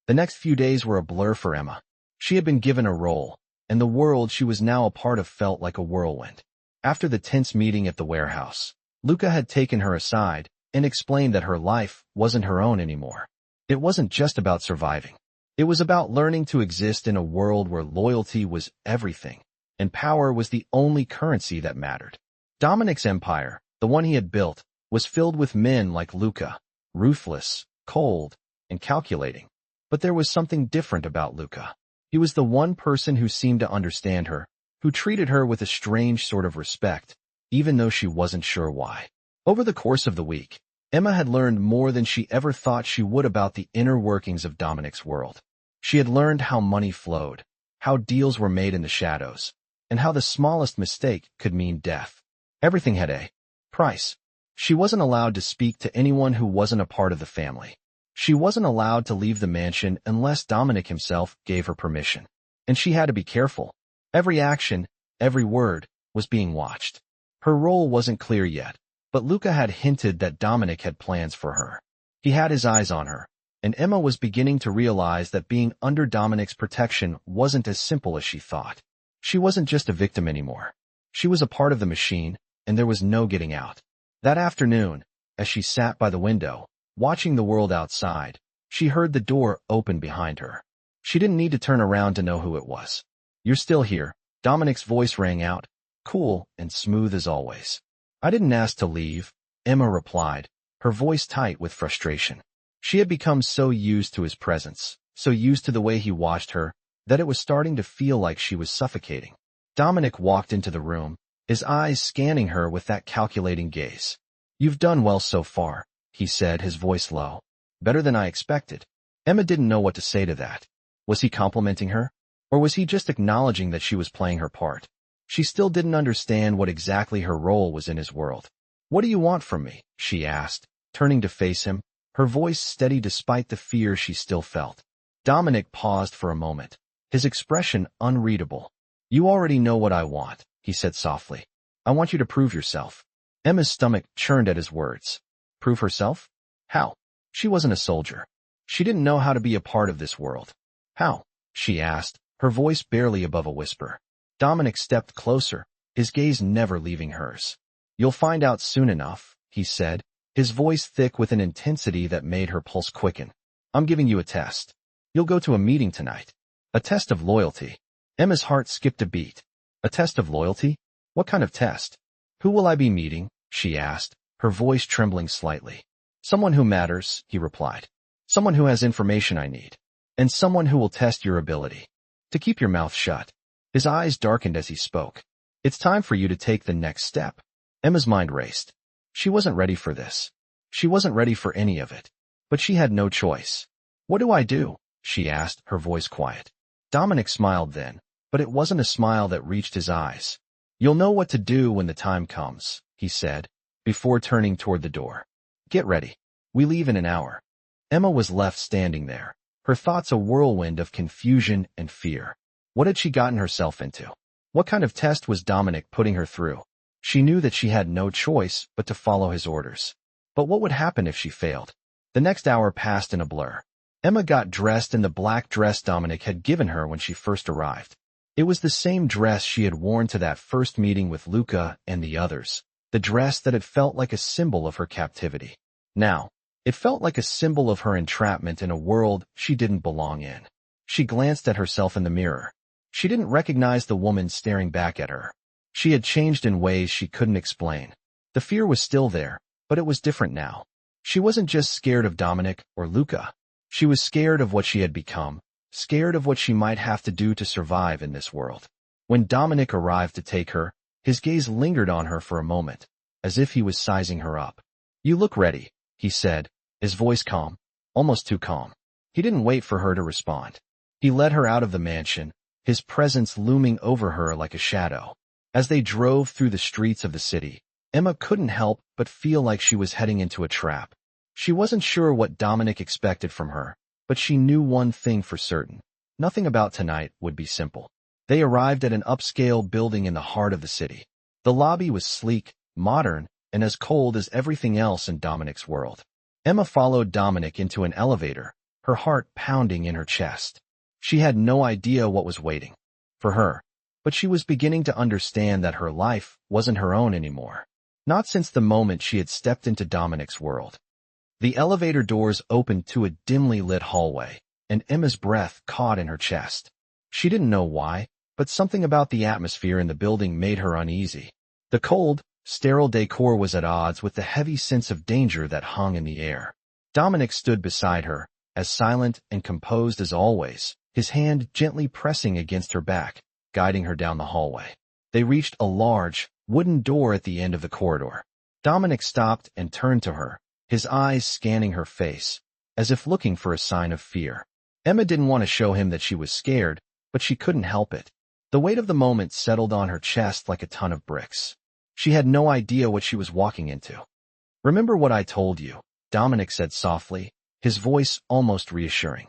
The next few days were a blur for Emma. She had been given a role, and the world she was now a part of felt like a whirlwind. After the tense meeting at the warehouse, Luca had taken her aside and explained that her life wasn't her own anymore. It wasn't just about surviving. It was about learning to exist in a world where loyalty was everything, and power was the only currency that mattered. Dominic's empire, the one he had built, was filled with men like Luca, ruthless, cold, and calculating. But there was something different about Luca. He was the one person who seemed to understand her, who treated her with a strange sort of respect, even though she wasn't sure why. Over the course of the week, Emma had learned more than she ever thought she would about the inner workings of Dominic's world. She had learned how money flowed, how deals were made in the shadows, and how the smallest mistake could mean death. Everything had a price. She wasn't allowed to speak to anyone who wasn't a part of the family. She wasn't allowed to leave the mansion unless Dominic himself gave her permission. And she had to be careful. Every action, every word, was being watched. Her role wasn't clear yet, but Luca had hinted that Dominic had plans for her. He had his eyes on her, and Emma was beginning to realize that being under Dominic's protection wasn't as simple as she thought. She wasn't just a victim anymore. She was a part of the machine, and there was no getting out. That afternoon, as she sat by the window, watching the world outside, she heard the door open behind her. She didn't need to turn around to know who it was. "You're still here," Dominic's voice rang out, cool and smooth as always. "I didn't ask to leave," Emma replied, her voice tight with frustration. She had become so used to his presence, so used to the way he watched her, that it was starting to feel like she was suffocating. Dominic walked into the room, his eyes scanning her with that calculating gaze. "You've done well so far," he said, his voice low. "Better than I expected." Emma didn't know what to say to that. Was he complimenting her? Or was he just acknowledging that she was playing her part? She still didn't understand what exactly her role was in his world. "What do you want from me?" she asked, turning to face him, her voice steady despite the fear she still felt. Dominic paused for a moment, his expression unreadable. "You already know what I want," he said softly. "I want you to prove yourself." Emma's stomach churned at his words. Prove herself? How? She wasn't a soldier. She didn't know how to be a part of this world. "How?" she asked, her voice barely above a whisper. Dominic stepped closer, his gaze never leaving hers. "You'll find out soon enough," he said, his voice thick with an intensity that made her pulse quicken. "I'm giving you a test. You'll go to a meeting tonight. A test of loyalty." Emma's heart skipped a beat. "A test of loyalty? What kind of test? Who will I be meeting?" she asked, her voice trembling slightly. "Someone who matters," he replied. "Someone who has information I need. And someone who will test your ability to keep your mouth shut." His eyes darkened as he spoke. "It's time for you to take the next step." Emma's mind raced. She wasn't ready for this. She wasn't ready for any of it. But she had no choice. "What do I do?" she asked, her voice quiet. Dominic smiled then, but it wasn't a smile that reached his eyes. "You'll know what to do when the time comes," he said, before turning toward the door. "Get ready. We leave in an hour." Emma was left standing there, her thoughts a whirlwind of confusion and fear. What had she gotten herself into? What kind of test was Dominic putting her through? She knew that she had no choice but to follow his orders. But what would happen if she failed? The next hour passed in a blur. Emma got dressed in the black dress Dominic had given her when she first arrived. It was the same dress she had worn to that first meeting with Luca and the others, the dress that had felt like a symbol of her captivity. Now, it felt like a symbol of her entrapment in a world she didn't belong in. She glanced at herself in the mirror. She didn't recognize the woman staring back at her. She had changed in ways she couldn't explain. The fear was still there, but it was different now. She wasn't just scared of Dominic or Luca. She was scared of what she had become, scared of what she might have to do to survive in this world. When Dominic arrived to take her, his gaze lingered on her for a moment, as if he was sizing her up. "You look ready," he said, his voice calm, almost too calm. He didn't wait for her to respond. He led her out of the mansion, his presence looming over her like a shadow. As they drove through the streets of the city, Emma couldn't help but feel like she was heading into a trap. She wasn't sure what Dominic expected from her, but she knew one thing for certain. Nothing about tonight would be simple. They arrived at an upscale building in the heart of the city. The lobby was sleek, modern, and as cold as everything else in Dominic's world. Emma followed Dominic into an elevator, her heart pounding in her chest. She had no idea what was waiting for her, but she was beginning to understand that her life wasn't her own anymore. Not since the moment she had stepped into Dominic's world. The elevator doors opened to a dimly lit hallway. and Emma's breath caught in her chest. She didn't know why, but something about the atmosphere in the building made her uneasy. The cold, sterile decor was at odds with the heavy sense of danger that hung in the air. Dominic stood beside her, as silent and composed as always, his hand gently pressing against her back, guiding her down the hallway. They reached a large, wooden door at the end of the corridor. Dominic stopped and turned to her, his eyes scanning her face, as if looking for a sign of fear. Emma didn't want to show him that she was scared, but she couldn't help it. The weight of the moment settled on her chest like a ton of bricks. She had no idea what she was walking into. "Remember what I told you," Dominic said softly, his voice almost reassuring.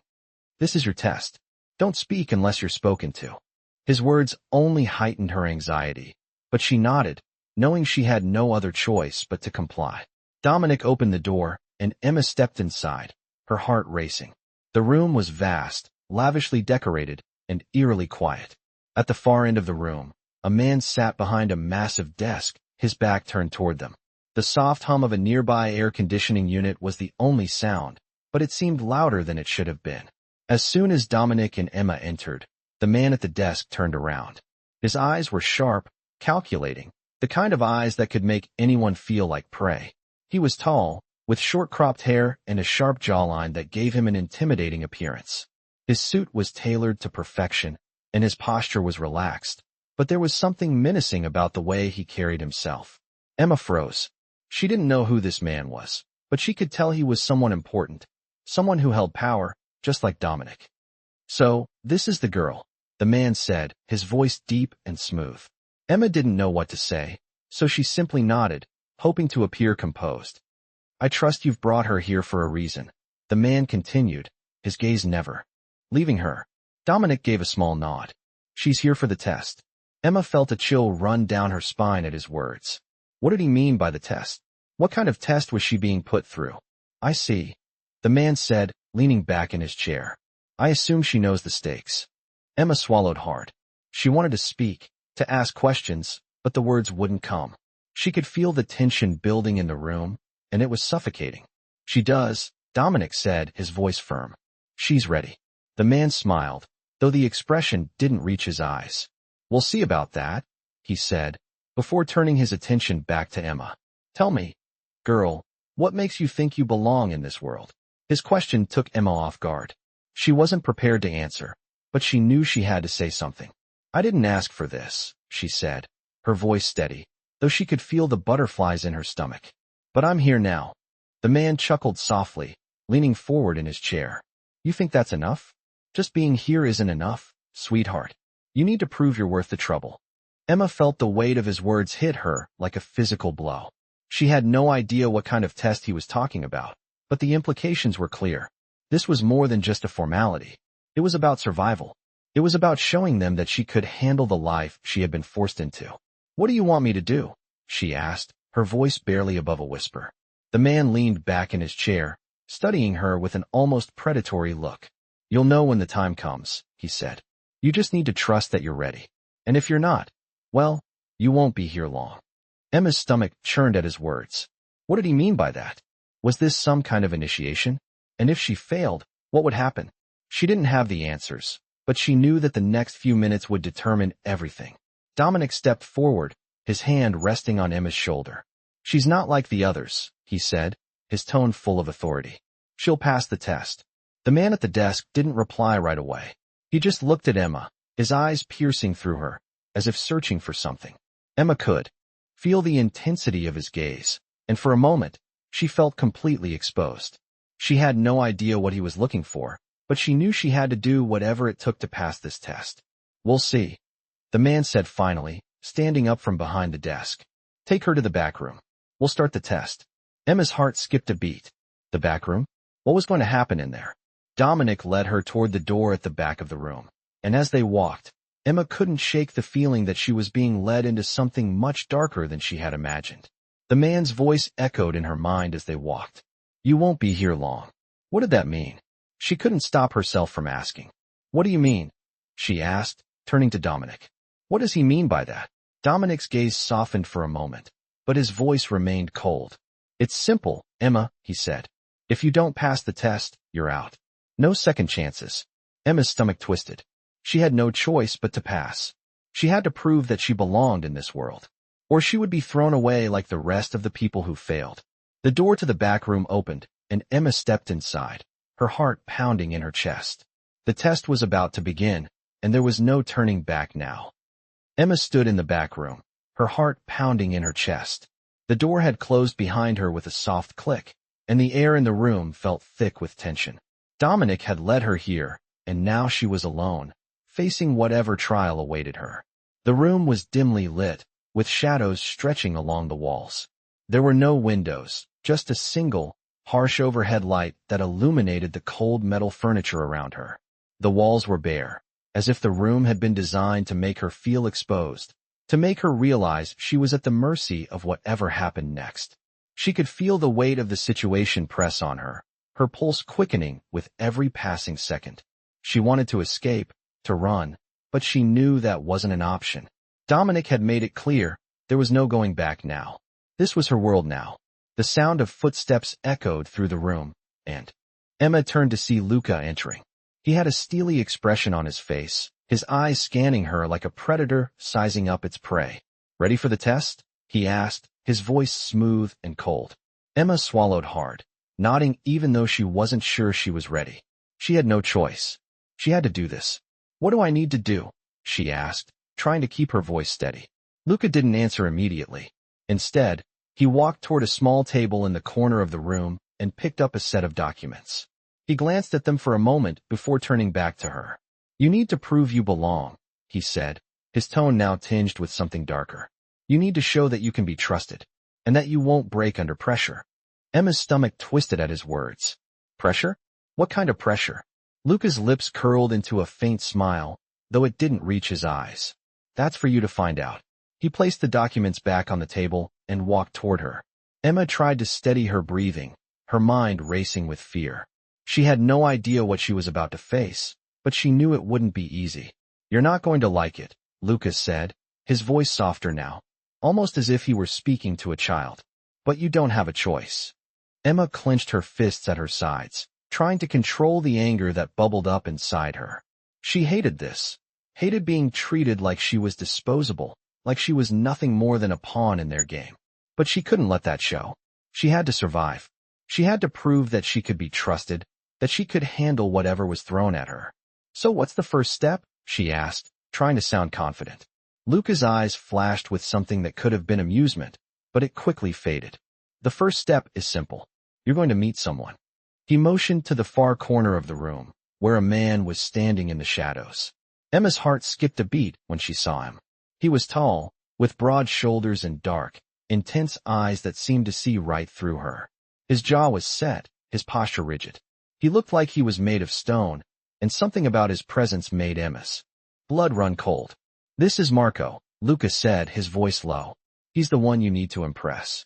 "This is your test. Don't speak unless you're spoken to." His words only heightened her anxiety, but she nodded, knowing she had no other choice but to comply. Dominic opened the door, and Emma stepped inside, her heart racing. The room was vast, lavishly decorated, and eerily quiet. At the far end of the room, a man sat behind a massive desk, his back turned toward them. The soft hum of a nearby air conditioning unit was the only sound, but it seemed louder than it should have been. As soon as Dominic and Emma entered, the man at the desk turned around. His eyes were sharp, calculating, the kind of eyes that could make anyone feel like prey. He was tall, with short cropped hair and a sharp jawline that gave him an intimidating appearance. His suit was tailored to perfection, and his posture was relaxed, but there was something menacing about the way he carried himself. Emma froze. She didn't know who this man was, but she could tell he was someone important, someone who held power, just like Dominic. "So, this is the girl," the man said, his voice deep and smooth. Emma didn't know what to say, so she simply nodded, hoping to appear composed. "I trust you've brought her here for a reason," the man continued, his gaze never leaving her. Dominic gave a small nod. "She's here for the test." Emma felt a chill run down her spine at his words. What did he mean by the test? What kind of test was she being put through? "I see," the man said, leaning back in his chair. "I assume she knows the stakes." Emma swallowed hard. She wanted to speak, to ask questions, but the words wouldn't come. She could feel the tension building in the room, and it was suffocating. "She does," Dominic said, his voice firm. "She's ready." The man smiled, though the expression didn't reach his eyes. "We'll see about that," he said, before turning his attention back to Emma. "Tell me, girl, what makes you think you belong in this world?" His question took Emma off guard. She wasn't prepared to answer, but she knew she had to say something. "I didn't ask for this," she said, her voice steady, though she could feel the butterflies in her stomach. "But I'm here now." The man chuckled softly, leaning forward in his chair. "You think that's enough? Just being here isn't enough, sweetheart. You need to prove you're worth the trouble." Emma felt the weight of his words hit her like a physical blow. She had no idea what kind of test he was talking about, but the implications were clear. This was more than just a formality. It was about survival. It was about showing them that she could handle the life she had been forced into. "What do you want me to do?" she asked, her voice barely above a whisper. The man leaned back in his chair, studying her with an almost predatory look. "You'll know when the time comes," he said. "You just need to trust that you're ready. And if you're not, well, you won't be here long." Emma's stomach churned at his words. What did he mean by that? Was this some kind of initiation? And if she failed, what would happen? She didn't have the answers, but she knew that the next few minutes would determine everything. Dominic stepped forward, his hand resting on Emma's shoulder. "She's not like the others," he said, his tone full of authority. "She'll pass the test." The man at the desk didn't reply right away. He just looked at Emma, his eyes piercing through her, as if searching for something. Emma could feel the intensity of his gaze, and for a moment, she felt completely exposed. She had no idea what he was looking for, but she knew she had to do whatever it took to pass this test. "We'll see," the man said finally, standing up from behind the desk. "Take her to the back room. We'll start the test." Emma's heart skipped a beat. The back room? What was going to happen in there? Dominic led her toward the door at the back of the room, and as they walked, Emma couldn't shake the feeling that she was being led into something much darker than she had imagined. The man's voice echoed in her mind as they walked. "You won't be here long." What did that mean? She couldn't stop herself from asking. "What do you mean?" she asked, turning to Dominic. "What does he mean by that?" Dominic's gaze softened for a moment, but his voice remained cold. "It's simple, Emma," he said. "If you don't pass the test, you're out." No second chances. Emma's stomach twisted. She had no choice but to pass. She had to prove that she belonged in this world, or she would be thrown away like the rest of the people who failed. The door to the back room opened, and Emma stepped inside, her heart pounding in her chest. The test was about to begin, and there was no turning back now. Emma stood in the back room, her heart pounding in her chest. The door had closed behind her with a soft click, and the air in the room felt thick with tension. Dominic had led her here, and now she was alone, facing whatever trial awaited her. The room was dimly lit, with shadows stretching along the walls. There were no windows, just a single, harsh overhead light that illuminated the cold metal furniture around her. The walls were bare, as if the room had been designed to make her feel exposed, to make her realize she was at the mercy of whatever happened next. She could feel the weight of the situation press on her, her pulse quickening with every passing second. She wanted to escape, to run, but she knew that wasn't an option. Dominic had made it clear there was no going back now. This was her world now. The sound of footsteps echoed through the room, and Emma turned to see Luca entering. He had a steely expression on his face, his eyes scanning her like a predator sizing up its prey. "Ready for the test?" he asked, his voice smooth and cold. Emma swallowed hard, nodding even though she wasn't sure she was ready. She had no choice. She had to do this. "What do I need to do?" she asked, trying to keep her voice steady. Luca didn't answer immediately. Instead, he walked toward a small table in the corner of the room and picked up a set of documents. He glanced at them for a moment before turning back to her. "You need to prove you belong," he said, his tone now tinged with something darker. "You need to show that you can be trusted, and that you won't break under pressure." Emma's stomach twisted at his words. "Pressure? What kind of pressure?" Luca's lips curled into a faint smile, though it didn't reach his eyes. "That's for you to find out." He placed the documents back on the table and walked toward her. Emma tried to steady her breathing, her mind racing with fear. She had no idea what she was about to face, but she knew it wouldn't be easy. "You're not going to like it," Lucas said, his voice softer now, almost as if he were speaking to a child. "But you don't have a choice." Emma clenched her fists at her sides, trying to control the anger that bubbled up inside her. She hated this, hated being treated like she was disposable, like she was nothing more than a pawn in their game. But she couldn't let that show. She had to survive. She had to prove that she could be trusted, that she could handle whatever was thrown at her. "So what's the first step?" she asked, trying to sound confident. Luca's eyes flashed with something that could have been amusement, but it quickly faded. "The first step is simple. You're going to meet someone." He motioned to the far corner of the room, where a man was standing in the shadows. Emma's heart skipped a beat when she saw him. He was tall, with broad shoulders and dark, intense eyes that seemed to see right through her. His jaw was set, his posture rigid. He looked like he was made of stone, and something about his presence made Emma's blood run cold. "This is Marco," Lucas said, his voice low. "He's the one you need to impress."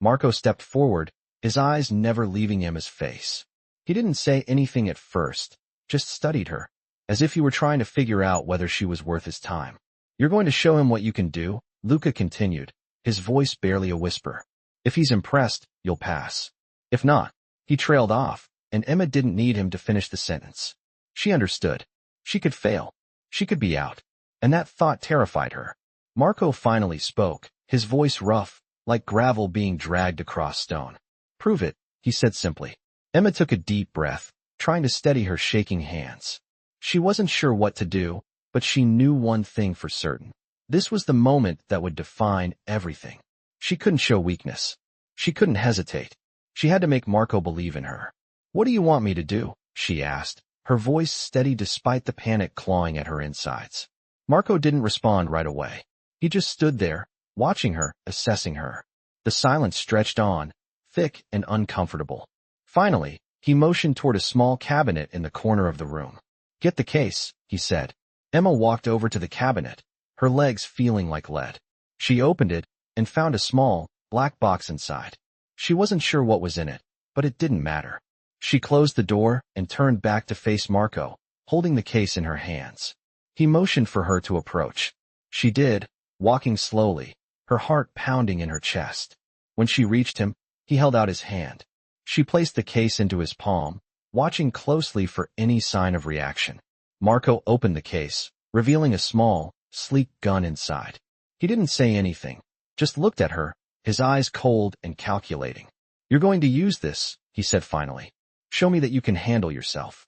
Marco stepped forward, his eyes never leaving Emma's face. He didn't say anything at first, just studied her, as if he were trying to figure out whether she was worth his time. "You're going to show him what you can do," Luca continued, his voice barely a whisper. "If he's impressed, you'll pass. If not," he trailed off, and Emma didn't need him to finish the sentence. She understood. She could fail. She could be out. And that thought terrified her. Marco finally spoke, his voice rough, like gravel being dragged across stone. "Prove it," he said simply. Emma took a deep breath, trying to steady her shaking hands. She wasn't sure what to do, but she knew one thing for certain. This was the moment that would define everything. She couldn't show weakness. She couldn't hesitate. She had to make Marco believe in her. "What do you want me to do?" she asked, her voice steady despite the panic clawing at her insides. Marco didn't respond right away. He just stood there, watching her, assessing her. The silence stretched on, thick and uncomfortable. Finally, he motioned toward a small cabinet in the corner of the room. "Get the case," he said. Emma walked over to the cabinet, her legs feeling like lead. She opened it and found a small, black box inside. She wasn't sure what was in it, but it didn't matter. She closed the door and turned back to face Marco, holding the case in her hands. He motioned for her to approach. She did, walking slowly, her heart pounding in her chest. When she reached him, he held out his hand. She placed the case into his palm, watching closely for any sign of reaction. Marco opened the case, revealing a small, sleek gun inside. He didn't say anything, just looked at her, his eyes cold and calculating. "You're going to use this," he said finally. "Show me that you can handle yourself."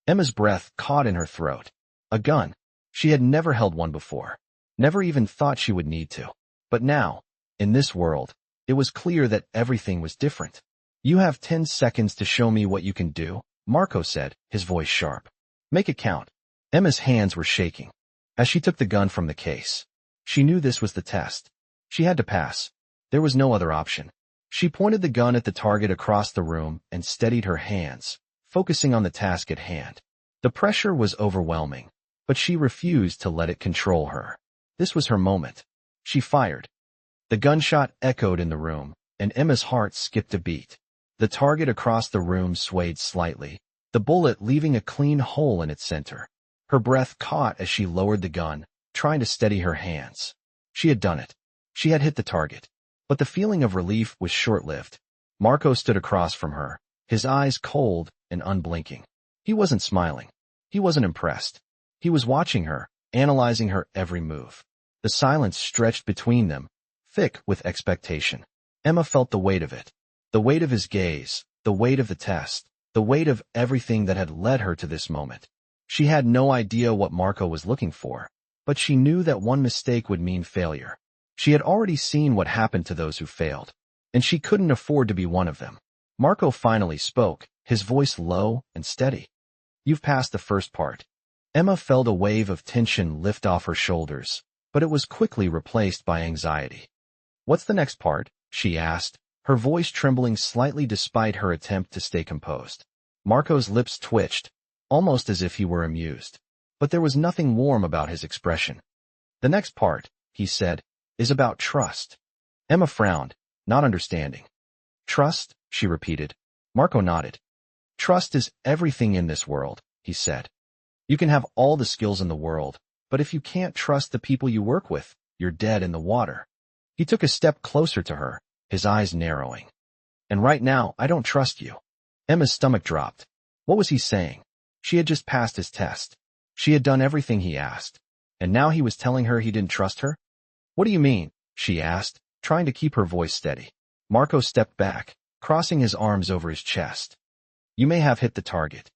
Emma's breath caught in her throat. A gun. She had never held one before. Never even thought she would need to. But now, in this world, it was clear that everything was different. "You have 10 seconds to show me what you can do," Marco said, his voice sharp. "Make it count." Emma's hands were shaking. As she took the gun from the case, she knew this was the test. She had to pass. There was no other option. She pointed the gun at the target across the room and steadied her hands, focusing on the task at hand. The pressure was overwhelming, but she refused to let it control her. This was her moment. She fired. The gunshot echoed in the room, and Emma's heart skipped a beat. The target across the room swayed slightly, the bullet leaving a clean hole in its center. Her breath caught as she lowered the gun, trying to steady her hands. She had done it. She had hit the target. But the feeling of relief was short-lived. Marco stood across from her, his eyes cold and unblinking. He wasn't smiling. He wasn't impressed. He was watching her, analyzing her every move. The silence stretched between them, thick with expectation. Emma felt the weight of it. The weight of his gaze, the weight of the test, the weight of everything that had led her to this moment. She had no idea what Marco was looking for, but she knew that one mistake would mean failure. She had already seen what happened to those who failed, and she couldn't afford to be one of them. Marco finally spoke, his voice low and steady. "You've passed the first part." Emma felt a wave of tension lift off her shoulders, but it was quickly replaced by anxiety. "What's the next part?" she asked, her voice trembling slightly despite her attempt to stay composed. Marco's lips twitched, almost as if he were amused, but there was nothing warm about his expression. "The next part," he said, "is about trust." Emma frowned, not understanding. "Trust?" she repeated. Marco nodded. "Trust is everything in this world," he said. "You can have all the skills in the world, but if you can't trust the people you work with, you're dead in the water." He took a step closer to her, his eyes narrowing. "And right now, I don't trust you." Emma's stomach dropped. What was he saying? She had just passed his test. She had done everything he asked, and now he was telling her he didn't trust her? "What do you mean?" she asked, trying to keep her voice steady. Marco stepped back, crossing his arms over his chest. "You may have hit the target,"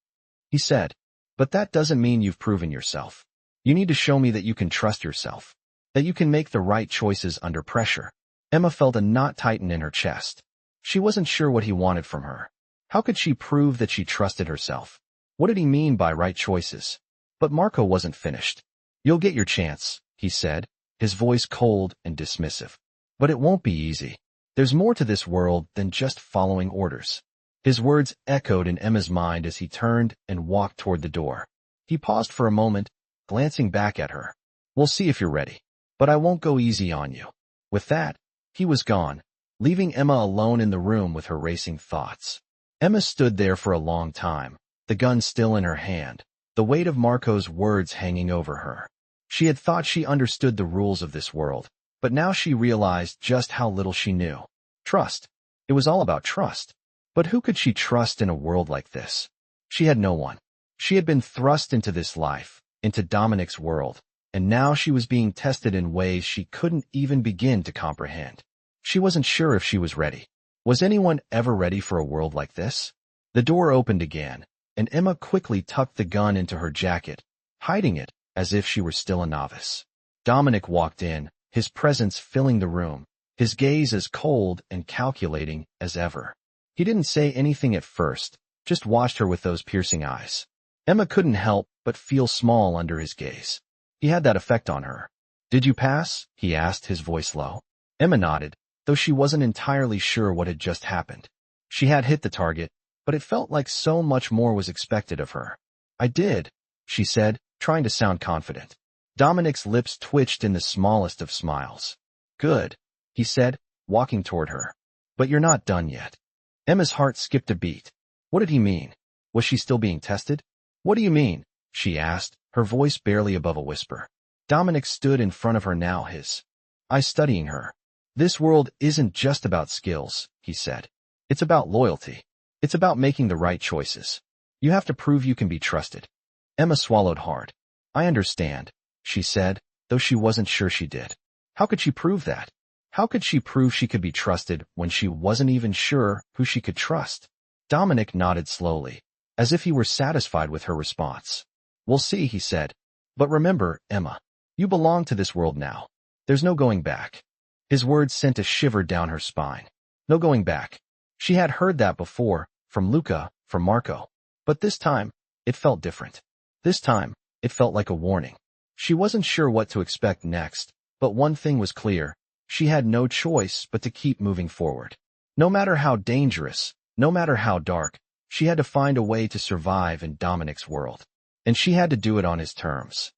he said, "but that doesn't mean you've proven yourself. You need to show me that you can trust yourself, that you can make the right choices under pressure." Emma felt a knot tighten in her chest. She wasn't sure what he wanted from her. How could she prove that she trusted herself? What did he mean by right choices? But Marco wasn't finished. "You'll get your chance," he said, his voice cold and dismissive. "But it won't be easy. There's more to this world than just following orders." His words echoed in Emma's mind as he turned and walked toward the door. He paused for a moment, glancing back at her. "We'll see if you're ready, but I won't go easy on you." With that, he was gone, leaving Emma alone in the room with her racing thoughts. Emma stood there for a long time, the gun still in her hand, the weight of Marco's words hanging over her. She had thought she understood the rules of this world, but now she realized just how little she knew. Trust. It was all about trust. But who could she trust in a world like this? She had no one. She had been thrust into this life, into Dominic's world, and now she was being tested in ways she couldn't even begin to comprehend. She wasn't sure if she was ready. Was anyone ever ready for a world like this? The door opened again, and Emma quickly tucked the gun into her jacket, hiding it as if she were still a novice. Dominic walked in, his presence filling the room, his gaze as cold and calculating as ever. He didn't say anything at first, just watched her with those piercing eyes. Emma couldn't help but feel small under his gaze. He had that effect on her. "Did you pass?" he asked, his voice low. Emma nodded, though she wasn't entirely sure what had just happened. She had hit the target, but it felt like so much more was expected of her. "I did," she said, trying to sound confident. Dominic's lips twitched in the smallest of smiles. "Good," he said, walking toward her. "But you're not done yet." Emma's heart skipped a beat. What did he mean? Was she still being tested? "What do you mean?" she asked, her voice barely above a whisper. Dominic stood in front of her now, his eyes studying her. "This world isn't just about skills," he said. "It's about loyalty. It's about making the right choices. You have to prove you can be trusted. Emma swallowed hard. I understand, she said, though she wasn't sure she did. How could she prove that? How could she prove she could be trusted when she wasn't even sure who she could trust? Dominic nodded slowly, as if he were satisfied with her response. We'll see, he said. But remember, Emma, you belong to this world now. There's no going back. His words sent a shiver down her spine. No going back. She had heard that before, from Luca, from Marco. But this time, it felt different. This time, it felt like a warning. She wasn't sure what to expect next, but one thing was clear. She had no choice but to keep moving forward. No matter how dangerous, no matter how dark, she had to find a way to survive in Dominic's world. And she had to do it on his terms.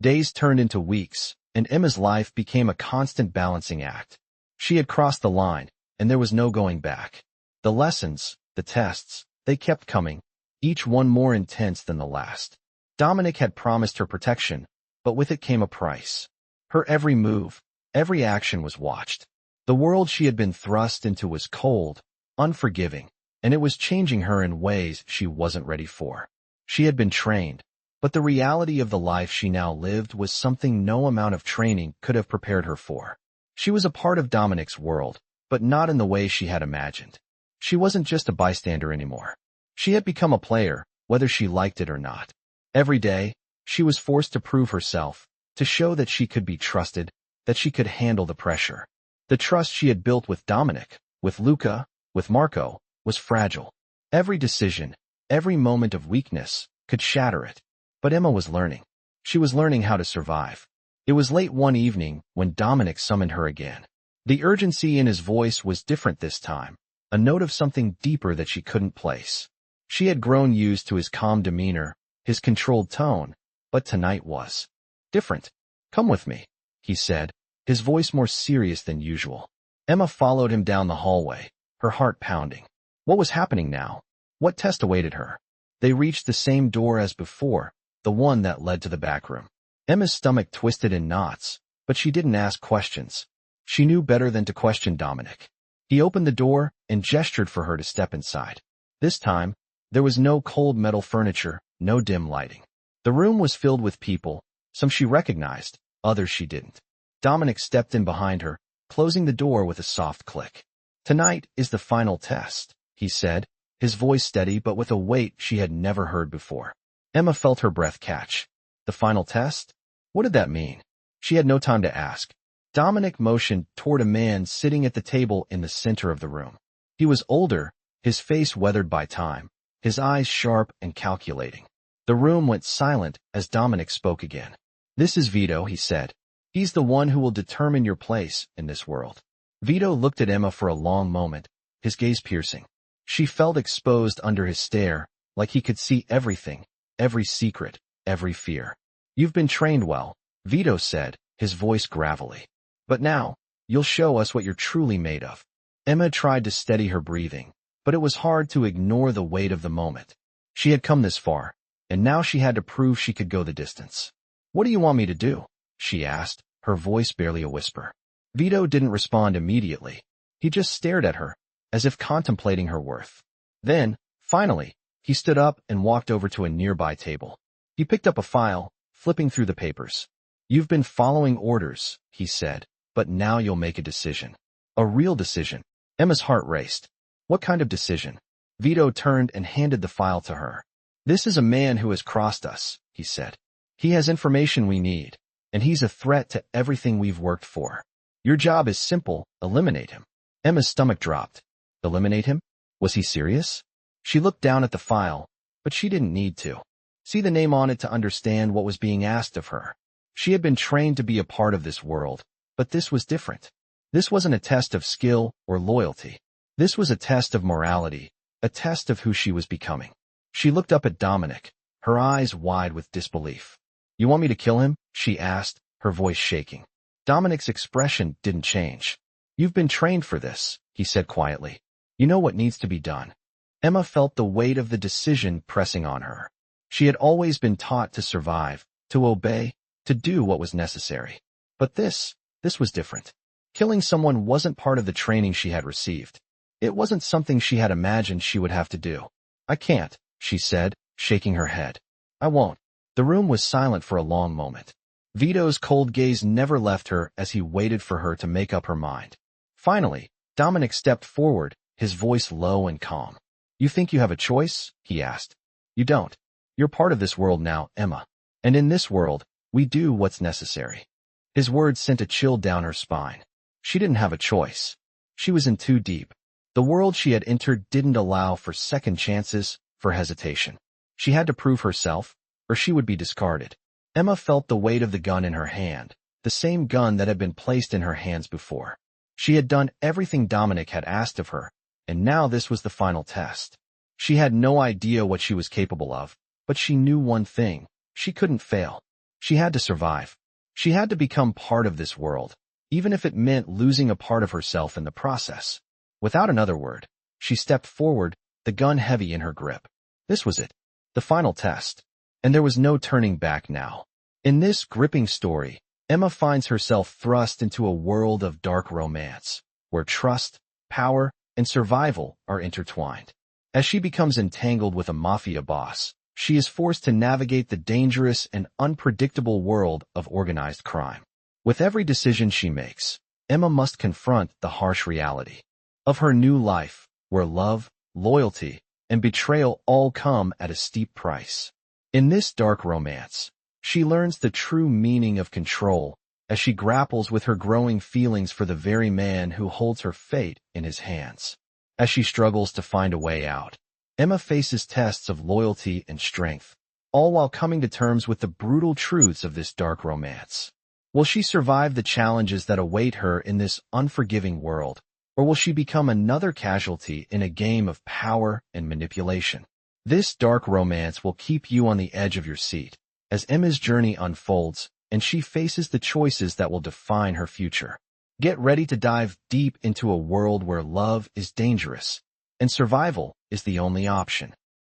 Days turned into weeks, and Emma's life became a constant balancing act. She had crossed the line, and there was no going back. The lessons, the tests, they kept coming, each one more intense than the last. Dominic had promised her protection, but with it came a price. Her every move, every action was watched. The world she had been thrust into was cold, unforgiving, and it was changing her in ways she wasn't ready for. She had been trained, but the reality of the life she now lived was something no amount of training could have prepared her for. She was a part of Dominic's world, but not in the way she had imagined. She wasn't just a bystander anymore. She had become a player, whether she liked it or not. Every day, she was forced to prove herself, to show that she could be trusted, that she could handle the pressure. The trust she had built with Dominic, with Luca, with Marco, was fragile. Every decision, every moment of weakness, could shatter it. But Emma was learning. She was learning how to survive. It was late one evening when Dominic summoned her again. The urgency in his voice was different this time, a note of something deeper that she couldn't place. She had grown used to his calm demeanor, his controlled tone, but tonight was different. Come with me, he said, his voice more serious than usual. Emma followed him down the hallway, her heart pounding. What was happening now? What test awaited her? They reached the same door as before, the one that led to the back room. Emma's stomach twisted in knots, but she didn't ask questions. She knew better than to question Dominic. He opened the door and gestured for her to step inside. This time, there was no cold metal furniture, no dim lighting. The room was filled with people, some she recognized, others she didn't. Dominic stepped in behind her, closing the door with a soft click. Tonight is the final test, he said, his voice steady but with a weight she had never heard before. Emma felt her breath catch. The final test? What did that mean? She had no time to ask. Dominic motioned toward a man sitting at the table in the center of the room. He was older, his face weathered by time, his eyes sharp and calculating. The room went silent as Dominic spoke again. This is Vito, he said. He's the one who will determine your place in this world. Vito looked at Emma for a long moment, his gaze piercing. She felt exposed under his stare, like he could see everything, every secret, every fear. You've been trained well, Vito said, his voice gravelly. But now, you'll show us what you're truly made of. Emma tried to steady her breathing, but it was hard to ignore the weight of the moment. She had come this far, and now she had to prove she could go the distance. What do you want me to do? She asked, her voice barely a whisper. Vito didn't respond immediately. He just stared at her, as if contemplating her worth. Then, finally, he stood up and walked over to a nearby table. He picked up a file, flipping through the papers. You've been following orders, he said, but now you'll make a decision. A real decision. Emma's heart raced. What kind of decision? Vito turned and handed the file to her. This is a man who has crossed us, he said. He has information we need, and he's a threat to everything we've worked for. Your job is simple, eliminate him. Emma's stomach dropped. Eliminate him? Was he serious? She looked down at the file, but she didn't need to. See the name on it to understand what was being asked of her. She had been trained to be a part of this world, but this was different. This wasn't a test of skill or loyalty. This was a test of morality, a test of who she was becoming. She looked up at Dominic, her eyes wide with disbelief. You want me to kill him? She asked, her voice shaking. Dominic's expression didn't change. You've been trained for this, he said quietly. You know what needs to be done. Emma felt the weight of the decision pressing on her. She had always been taught to survive, to obey, to do what was necessary. But this was different. Killing someone wasn't part of the training she had received. It wasn't something she had imagined she would have to do. I can't, she said, shaking her head. I won't. The room was silent for a long moment. Vito's cold gaze never left her as he waited for her to make up her mind. Finally, Dominic stepped forward, his voice low and calm. You think you have a choice? He asked. You don't. You're part of this world now, Emma. And in this world, we do what's necessary. His words sent a chill down her spine. She didn't have a choice. She was in too deep. The world she had entered didn't allow for second chances, for hesitation. She had to prove herself, or she would be discarded. Emma felt the weight of the gun in her hand, the same gun that had been placed in her hands before. She had done everything Dominic had asked of her, and now this was the final test. She had no idea what she was capable of, but she knew one thing: she couldn't fail. She had to survive. She had to become part of this world, even if it meant losing a part of herself in the process. Without another word, she stepped forward, the gun heavy in her grip. This was it, the final test. And there was no turning back now. In this gripping story, Emma finds herself thrust into a world of dark romance, where trust, power, and survival are intertwined. As she becomes entangled with a mafia boss, she is forced to navigate the dangerous and unpredictable world of organized crime. With every decision she makes, Emma must confront the harsh reality of her new life, where love, loyalty, and betrayal all come at a steep price. In this dark romance, she learns the true meaning of control as she grapples with her growing feelings for the very man who holds her fate in his hands. As she struggles to find a way out, Emma faces tests of loyalty and strength, all while coming to terms with the brutal truths of this dark romance. Will she survive the challenges that await her in this unforgiving world, or will she become another casualty in a game of power and manipulation? This dark romance will keep you on the edge of your seat as Emma's journey unfolds and she faces the choices that will define her future. Get ready to dive deep into a world where love is dangerous and survival is the only option.